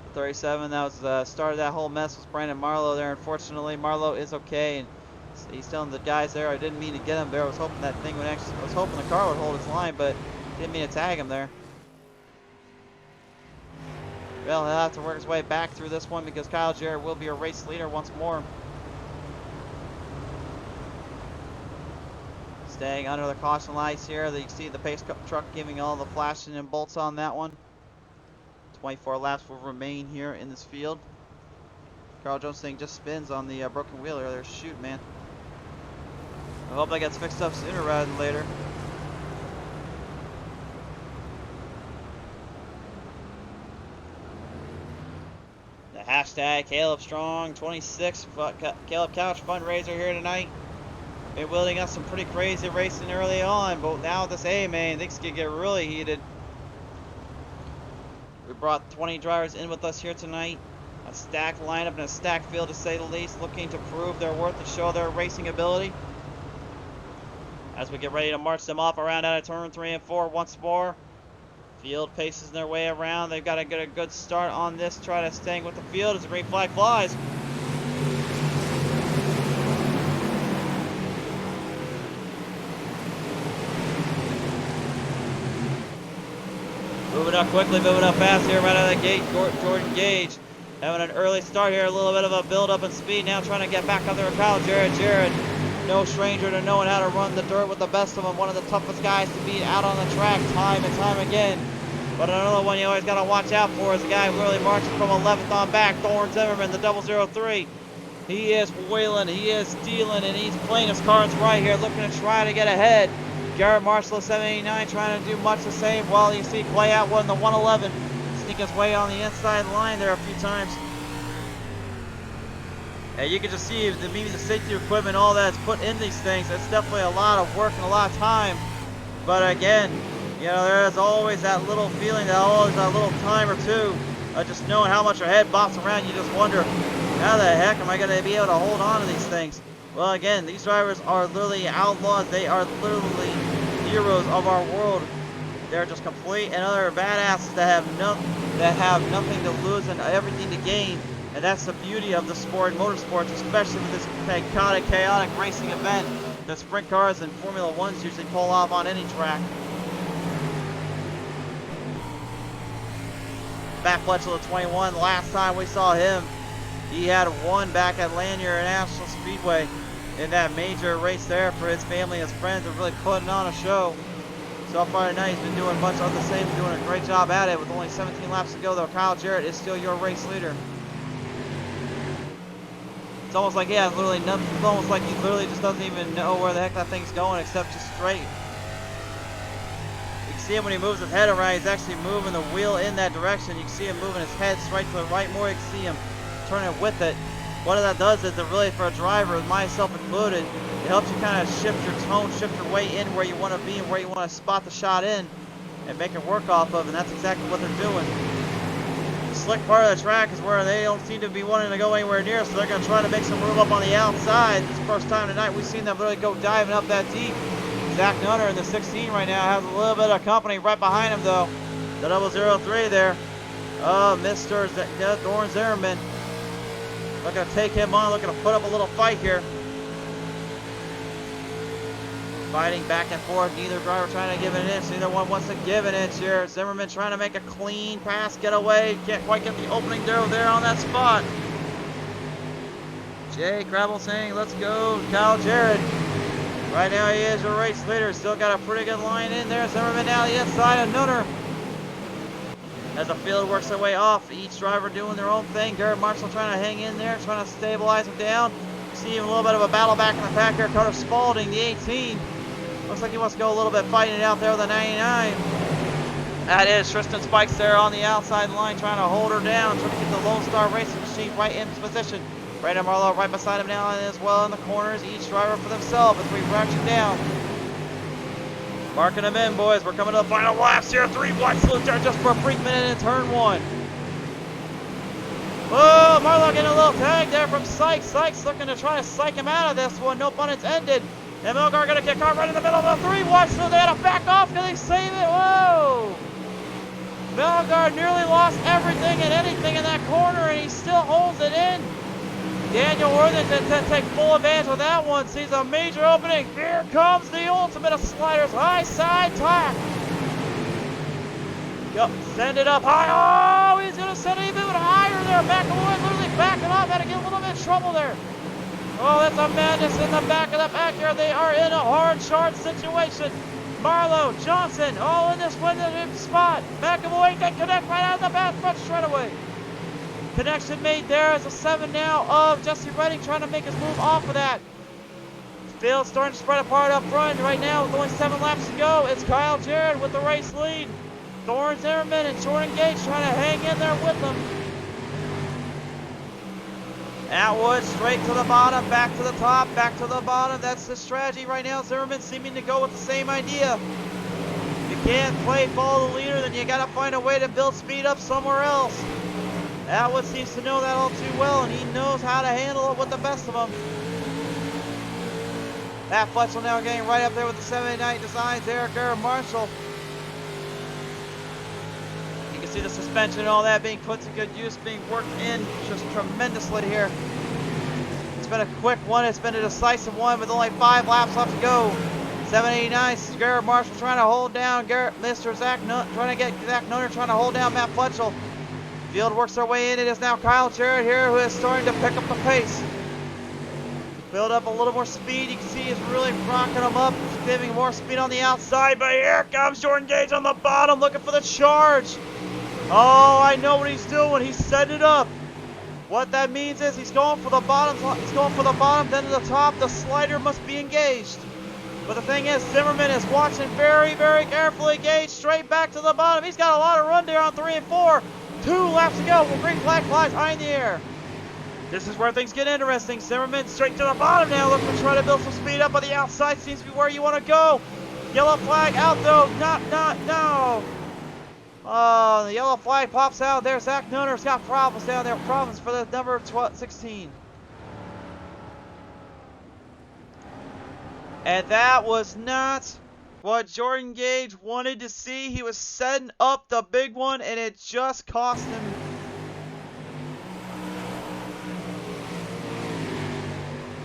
The 37, that was started that whole mess, was Brandon Marlowe there. Unfortunately, Marlowe is okay, and he's telling the guys there, I didn't mean to get him there. I was hoping that thing would actually, I was hoping the car would hold its line, but didn't mean to tag him there. Well, he'll have to work his way back through this one because Kyle Jarrett will be a race leader once more. Staying under the caution lights here. You can see the pace truck giving all the flashing and bolts on that one. 24 laps will remain here in this field. Carl Jones thing just spins on the broken wheel earlier. Shoot, man. I hope that gets fixed up sooner rather than later. The hashtag Caleb Strong 26 Caleb Couch fundraiser here tonight. Been wielding us some pretty crazy racing early on, but now with this A-Main, things can get really heated. We brought 20 drivers in with us here tonight. A stacked lineup and a stacked field to say the least, looking to prove their worth and show their racing ability. As we get ready to march them off around out of turn 3 and 4 once more. Field paces their way around. They've got to get a good start on this. Try to stay with the field as the green flag flies. Moving up quickly, moving up fast here right out of the gate. Jordan Gage having an early start here. A little bit of a build up in speed. Now trying to get back up there with Kyle Jarrett. Jarrett, no stranger to knowing how to run the dirt with the best of them. One of the toughest guys to beat out on the track time and time again. But another one you always got to watch out for is the guy really marching from 11th on back, Thorne Zimmerman, the 003. He is wheeling, he is stealing, and he's playing his cards right here, looking to try to get ahead. Garrett Marshall, 789, trying to do much the same. Well, you see play out one, the 111, sneak his way on the inside line there a few times. And you can just see maybe the safety equipment, all that's put in these things. It's definitely a lot of work and a lot of time. But again, you know, there's always that little feeling, that little time or two, just knowing how much your head bops around. You just wonder, how the heck am I going to be able to hold on to these things? Well, again, these drivers are literally outlaws. They are literally heroes of our world. They're just complete and utter badasses that have nothing to lose and everything to gain. And that's the beauty of the sport, motorsports, especially with this chaotic racing event that sprint cars and Formula Ones usually pull off on any track. Matt Fletcher at 21. Last time we saw him, he had won back at Lanier International Speedway in that major race there for his family and his friends, and really putting on a show. So far tonight, he's been doing a bunch of the same, doing a great job at it. With only 17 laps to go, though, Kyle Jarrett is still your race leader. It's almost like he has literally nothing. It's almost like he literally just doesn't even know where the heck that thing's going, except just straight. You can see him when he moves his head around. He's actually moving the wheel in that direction. You can see him moving his head straight to the right more. You can see him turning with it. What that does is, it really, for a driver, myself included, it helps you kind of shift your tone, shift your way in where you want to be and where you want to spot the shot in and make it work off of, and that's exactly what they're doing. The slick part of the track is where they don't seem to be wanting to go anywhere near, so they're going to try to make some room up on the outside. This is the first time tonight we've seen them really go diving up that deep. Zach Nunner in the 16 right now has a little bit of company right behind him, though. The 003 there. Mr. Dorn Zimmerman. Looking to take him on, looking to put up a little fight here. Fighting back and forth, neither driver trying to give it an inch, neither one wants to give an inch here. Zimmerman trying to make a clean pass, get away, can't quite get the opening there on that spot. Jay Crabble saying, let's go, Kyle Jarrett. Right now he is your race leader, still got a pretty good line in there. Zimmerman now the inside of Nunner. As the field works their way off, each driver doing their own thing. Garrett Marshall trying to hang in there, trying to stabilize him down. See even a little bit of a battle back in the pack here. Carter Spalding, the 18. Looks like he wants to go a little bit fighting it out there with the 99. That is Tristan Spikes there on the outside line, trying to hold her down, trying to get the Lone Star Racing Machine right in position. Brandon Marlowe right beside him now as well in the corners. Each driver for themselves as we ratchet down. Marking them in, boys. We're coming to the final laps here. 3 wide salute there just for a brief minute in turn 1. Whoa, Marlowe getting a little tag there from Sykes. Sykes looking to try to psych him out of this one. No pun intended. And Milgar going to get caught right in the middle of the 3 wide salute. They had to back off. Can they save it? Whoa! Milgar nearly lost everything and anything in that corner, and he still holds it in. Daniel Worthington to take full advantage of that one. Sees a major opening. Here comes the ultimate of sliders. High side tack. Yep, send it up high. Oh, he's going to send it even higher there. McAvoy literally backing off. Had to get a little bit of trouble there. Oh, that's a madness in the back of the pack here. They are in a hard chart situation. Marlowe, Johnson, all in this winning spot. McAvoy can connect right out of the back front straightaway. Connection made there as a 7 now of Jesse Redding trying to make his move off of that. Field starting to spread apart up front right now with only 7 laps to go. It's Kyle Jarrett with the race lead. Thorne Zimmerman and Jordan Gage trying to hang in there with them. Atwood straight to the bottom, back to the top, back to the bottom. That's the strategy right now. Zimmerman seeming to go with the same idea. If you can't follow the leader, then you got to find a way to build speed up somewhere else. Atwood seems to know that all too well, and he knows how to handle it with the best of them. Matt Fletcher now getting right up there with the 79 designs there. Garrett Marshall. You can see the suspension and all that being put to good use, being worked in just tremendously here. It's been a quick one. It's been a decisive one with only 5 laps left to go. 789, Garrett Marshall trying to hold down Mr. Zach Nunner, trying to get Zach Nunner, trying to hold down Matt Fletcher. Field works their way in. It is now Kyle Jarrett here who is starting to pick up the pace. Build up a little more speed. You can see he's really rocking them up, giving more speed on the outside. But here comes Jordan Gage on the bottom looking for the charge. Oh, I know what he's doing. He's setting it up. What that means is he's going for the bottom. He's going for the bottom, then to the top. The slider must be engaged. But the thing is, Zimmerman is watching very, very carefully. Gage straight back to the bottom. He's got a lot of run there on 3 and 4. 2 laps to go. Green flag flies high in the air. This is where things get interesting. Zimmerman straight to the bottom now. Looking to try to build some speed up on the outside. Seems to be where you want to go. Yellow flag out though. No. Oh, the yellow flag pops out there. Zach Nunner's got problems down there. Problems for the number 16. And that was not what Jordan Gage wanted to see. He was setting up the big one, and it just cost him.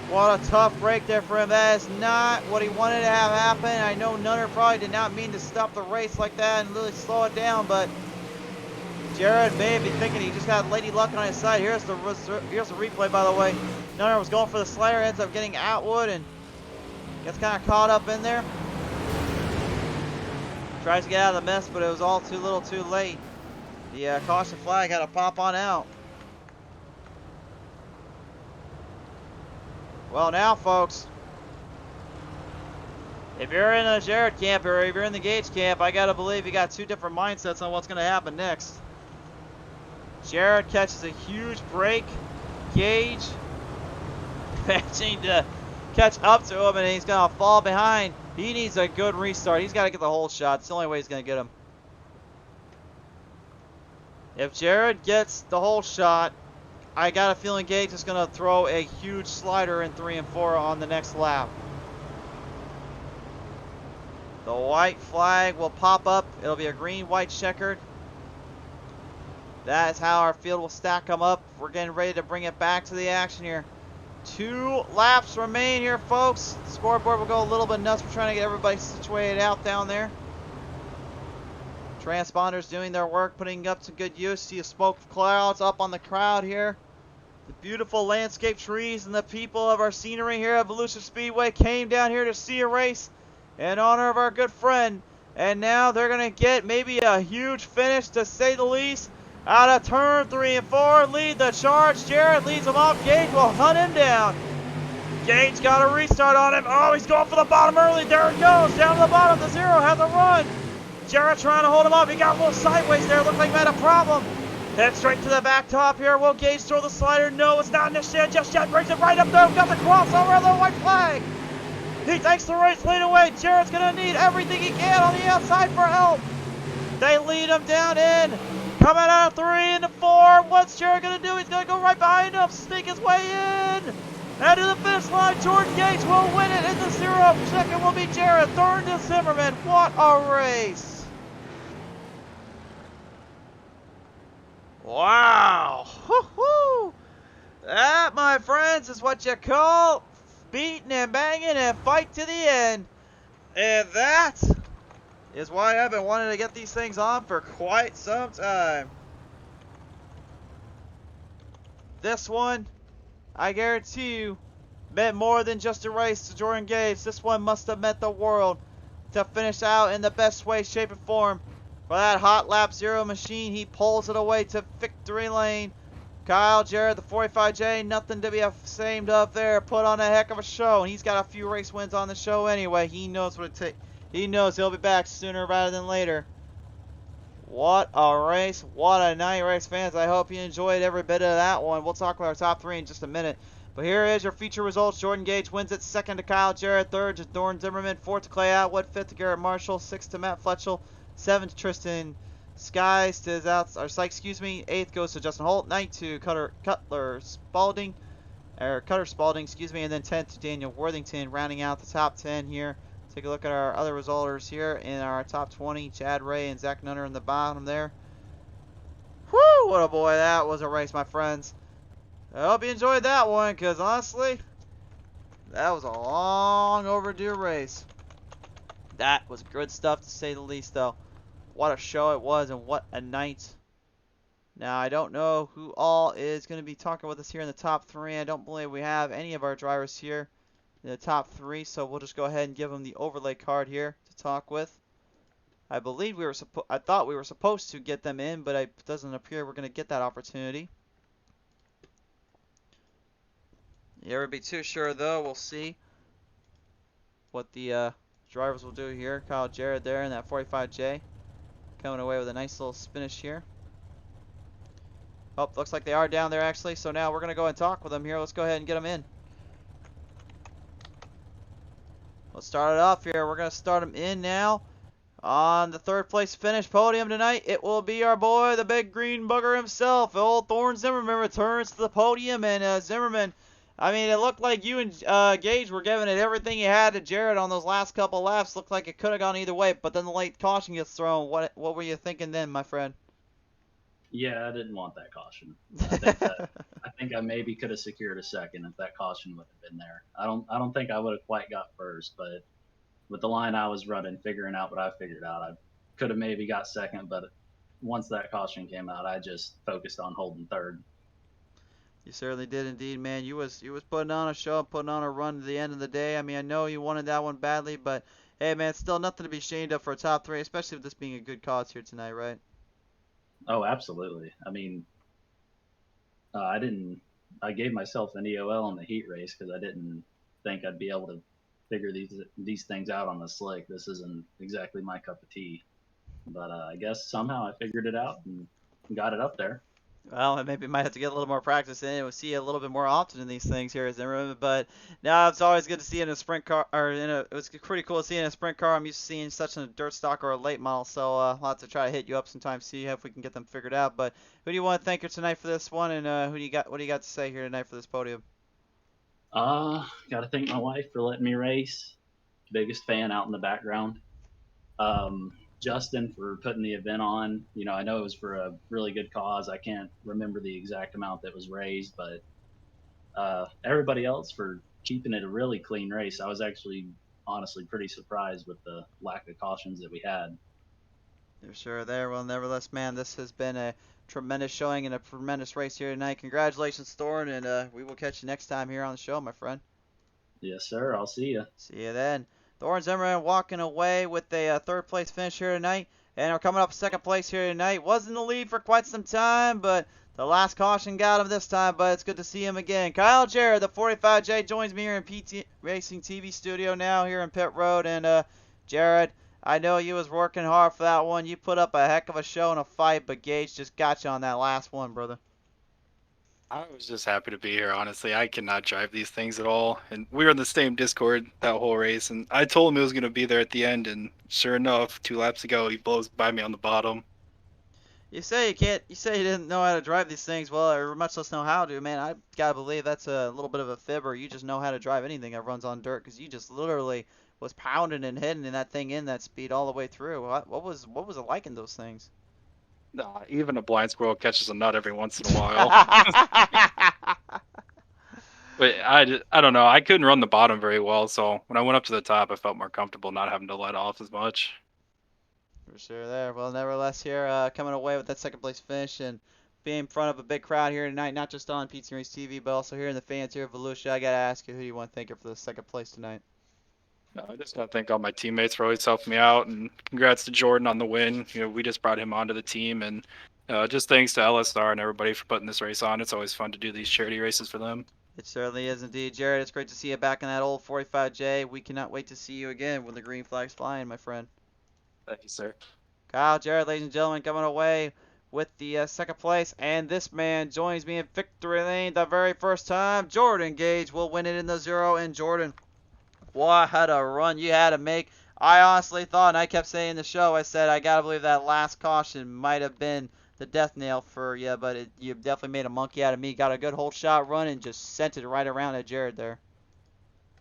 What a tough break there for him. That is not what he wanted to have happen. I know Nunner probably did not mean to stop the race like that and really slow it down, but Jared may be thinking he just got Lady Luck on his side. Here's the replay, by the way. Nunner was going for the slider, ends up getting Atwood, and gets kind of caught up in there. Tries to get out of the mess, but it was all too little too late. The caution flag had to pop on out. Well, now, folks, if you're in the Jared camp or if you're in the Gage camp, I gotta believe you got two different mindsets on what's gonna happen next. Jared catches a huge break. Gage managing to catch up to him, and he's gonna fall behind. He needs a good restart. He's got to get the whole shot. It's the only way he's gonna get him. If Jared gets the whole shot, I got a feeling Gage is going to throw a huge slider in 3 and 4 on the next lap. The white flag will pop up. It'll be a green-white checkered. That is how our field will stack them up. We're getting ready to bring it back to the action here. 2 laps remain here, folks. The scoreboard will go a little bit nuts. We're trying to get everybody situated out down there. Transponders doing their work, putting up some good use. See the smoke clouds up on the crowd here. The beautiful landscape trees and the people of our scenery here at Volusia Speedway came down here to see a race in honor of our good friend. And now they're going to get maybe a huge finish, to say the least. Out of turn 3 and 4, lead the charge. Jared leads him off. Gage will hunt him down. Gage got a restart on him. Oh, he's going for the bottom early. There it goes. Down to the bottom. The zero has a run. Jared trying to hold him up. He got a little sideways there. Looked like he had a problem. Head straight to the back top here. Will Gage throw the slider? No, it's not initiated just yet. Brings it right up there. Got the crossover of the white flag. He takes the race lead away. Jared's going to need everything he can on the outside for help. They lead him down in. Coming out of 3 into 4. What's Jared going to do? He's going to go right behind him. Sneak his way in. And to the finish line, Jordan Gage will win it in the 0. Second will be Jared. Third to Zimmerman. What a race. Wow. Woo-hoo. That, my friends, is what you call beating and banging and fight to the end. And that is why I've been wanting to get these things on for quite some time. This one, I guarantee you, meant more than just a race to Jordan Gage. This one must have meant the world to finish out in the best way, shape, and form. For that hot lap 0 machine, he pulls it away to victory lane. Kyle Jarrett, the 45J, nothing to be ashamed of there. Put on a heck of a show, and he's got a few race wins on the show anyway. He knows what it takes. He knows he'll be back sooner rather than later. What a race. What a night, race fans. I hope you enjoyed every bit of that one. We'll talk about our top 3 in just a minute. But here is your feature results. Jordan Gage wins it. 2nd to Kyle Jarrett. 3rd to Dorn Zimmerman. 4th to Clay Atwood. 5th to Garrett Marshall. 6th to Matt Fletchel. 7th to Tristan Skies to his Sykes, excuse me. 8th goes to Justin Holt. 9th to Cutter Spalding, excuse me, and then 10th to Daniel Worthington, rounding out the top 10 here. Take a look at our other resulters here in our top 20. Chad Ray and Zach Nunner in the bottom there. Whew, what a boy. That was a race, my friends. I hope you enjoyed that one, because honestly, that was a long overdue race. That was good stuff, to say the least, though. What a show it was, and what a night. Now, I don't know who all is going to be talking with us here in the top 3. I don't believe we have any of our drivers here in the top 3, so we'll just go ahead and give them the overlay card here to talk with. I believe I thought we were supposed to get them in, but it doesn't appear we're going to get that opportunity. You never be too sure, though. We'll see what the drivers will do here. Kyle Jarrett there in that 45J. Coming away with a nice little finish here. Oh, looks like they are down there actually. So now we're going to go and talk with them here. Let's go ahead and get them in. Let's start it off here. We're going to start them in now. On the 3rd place finish podium tonight, it will be our boy, the big green bugger himself. Old Thorne Zimmerman returns to the podium. And Zimmerman I mean, it looked like you and Gage were giving it everything you had to Jared on those last couple laps. Looked like it could have gone either way, but then the late caution gets thrown. What were you thinking then, my friend? Yeah, I didn't want that caution. I think I maybe could have secured a second if that caution would have been there. I don't think I would have quite got first, but with the line I was running, figuring out what I figured out, I could have maybe got second. But once that caution came out, I just focused on holding third. You certainly did indeed, man. You was putting on a show, putting on a run to the end of the day. I mean, I know you wanted that one badly, but hey, man, it's still nothing to be ashamed of for a top three, especially with this being a good cause here tonight, right? Oh, absolutely. I mean, I didn't. I gave myself an EOL in the heat race because I didn't think I'd be able to figure these things out on the slick. This isn't exactly my cup of tea. But I guess somehow I figured it out and got it up there. Well, and maybe might have to get a little more practice in. We'll see you a little bit more often in these things here as Zimmerman. But now it's always good to see you in a sprint car, or in a. It was pretty cool to see you in a sprint car. I'm used to seeing such a dirt stock or a late model, so I'll have to try to hit you up sometime, see if we can get them figured out. But who do you want to thank here tonight for this one, and who do you got? What do you got to say here tonight for this podium? Got to thank my wife for letting me race. Biggest fan out in the background. Justin for putting the event on. I know it was for a really good cause. I can't remember the exact amount that was raised, but everybody else for keeping it a really clean race. I was actually honestly pretty surprised with the lack of cautions that we had. You're sure there. Well, nevertheless, man, this has been a tremendous showing and a tremendous race here tonight. Congratulations, Thorne, and we will catch you next time here on the show, my friend. Yes, sir. I'll see you. See you then. Thorne Zimmerman walking away with a third place finish here tonight. And we're coming up second place here tonight. Was in the lead for quite some time, but the last caution got him this time. But it's good to see him again. Kyle Jarrett, the 45J, joins me here in PT Racing TV studio now here in Pit Road. And Jared, I know you was working hard for that one. You put up a heck of a show and a fight, but Gage just got you on that last one, brother. I was just happy to be here, honestly. I cannot drive these things at all. And we were in the same Discord that whole race, and I told him he was going to be there at the end, and sure enough, 2 laps ago, he blows by me on the bottom. You say you can't. You say you didn't know how to drive these things well, or much less know how to. Man, I gotta believe that's a little bit of a fib, or you just know how to drive anything that runs on dirt, because you just literally was pounding and hitting that thing in that speed all the way through. What was it like in those things? Nah, even a blind squirrel catches a nut every once in a while. But I don't know. I couldn't run the bottom very well, so when I went up to the top, I felt more comfortable not having to let off as much. For sure there. Well, nevertheless, here coming away with that second place finish and being in front of a big crowd here tonight, not just on Pizza Race TV, but also here in the fans here of Volusia. I gotta ask you, who do you want to thank you for the second place tonight? No, I just gotta thank all my teammates for always helping me out, and congrats to Jordan on the win. We just brought him onto the team, and just thanks to LSR and everybody for putting this race on. It's always fun to do these charity races for them. It certainly is indeed. Jared, it's great to see you back in that old 45J. We cannot wait to see you again when the green flag's flying, my friend. Thank you, sir. Kyle Jarrett, ladies and gentlemen, coming away with the second place. And this man joins me in victory lane the very first time. Jordan Gage will win it in the zero. And Jordan, what a run you had to make. I honestly thought, and I kept saying in the show, I said, I got to believe that last caution might have been the death nail for you, but you definitely made a monkey out of me. Got a good whole shot run and just sent it right around at Jared there.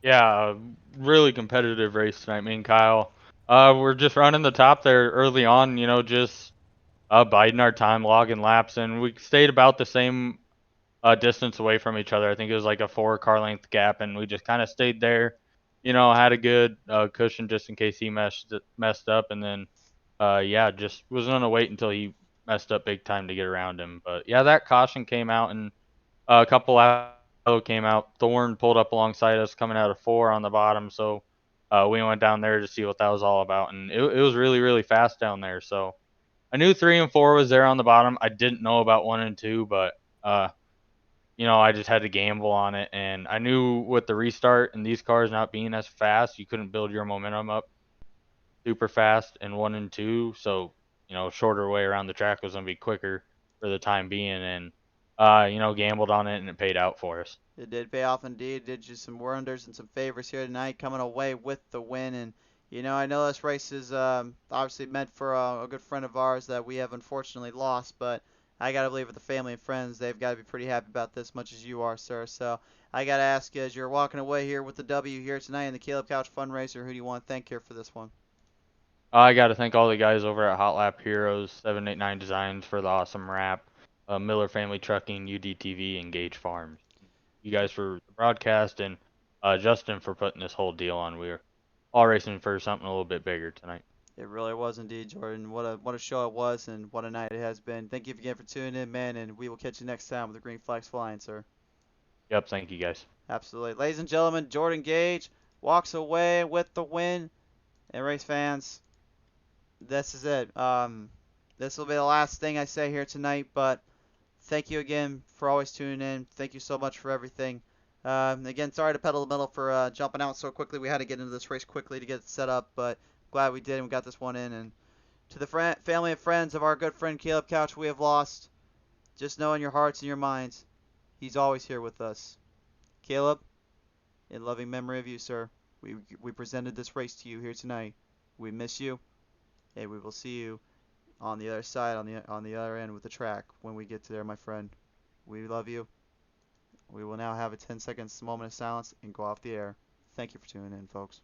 Yeah, really competitive race tonight, me and Kyle. We're just running the top there early on, just biding our time, logging laps, and we stayed about the same distance away from each other. I think it was like a 4 car length gap, and we just kind of stayed there, had a good cushion just in case he messed up, and then yeah, just was gonna wait until he messed up big time to get around him. But yeah, that caution came out, and a couple laps came out. Thorne pulled up alongside us, coming out of 4 on the bottom, so we went down there to see what that was all about, and it was really really fast down there. So I knew 3 and 4 was there on the bottom. I didn't know about 1 and 2, but I just had to gamble on it, and I knew with the restart and these cars not being as fast, you couldn't build your momentum up super fast in 1 and 2. So shorter way around the track was gonna be quicker for the time being, and gambled on it, and it paid out for us. It did pay off indeed. Did you some wonders and some favors here tonight, coming away with the win. And I know this race is obviously meant for a good friend of ours that we have unfortunately lost, but I gotta believe with the family and friends, they've got to be pretty happy about this, much as you are, sir. So I gotta ask you, as you're walking away here with the W here tonight in the Caleb Couch Fundraiser, who do you want to thank here for this one? I got to thank all the guys over at Hot Lap Heroes, 789 Designs for the awesome wrap, Miller Family Trucking, UDTV, and Gage Farms. You guys for the broadcast, and Justin for putting this whole deal on. We're all racing for something a little bit bigger tonight. It really was indeed, Jordan. What a show it was, and what a night it has been. Thank you again for tuning in, man, and we will catch you next time with the Green Flags Flying, sir. Yep, thank you guys. Absolutely. Ladies and gentlemen, Jordan Gage walks away with the win. And race fans, this is it. This will be the last thing I say here tonight, but thank you again for always tuning in. Thank you so much for everything. Again, sorry to pedal the metal for jumping out so quickly. We had to get into this race quickly to get it set up, but glad we did and we got this one in. And to the family and friends of our good friend Caleb Couch we have lost, just know in your hearts and your minds, he's always here with us. Caleb, in loving memory of you, sir, we presented this race to you here tonight. We miss you, and we will see you on the other side, on the other end with the track when we get to there, my friend. We love you. We will now have a 10 seconds moment of silence and go off the air. Thank you for tuning in, folks.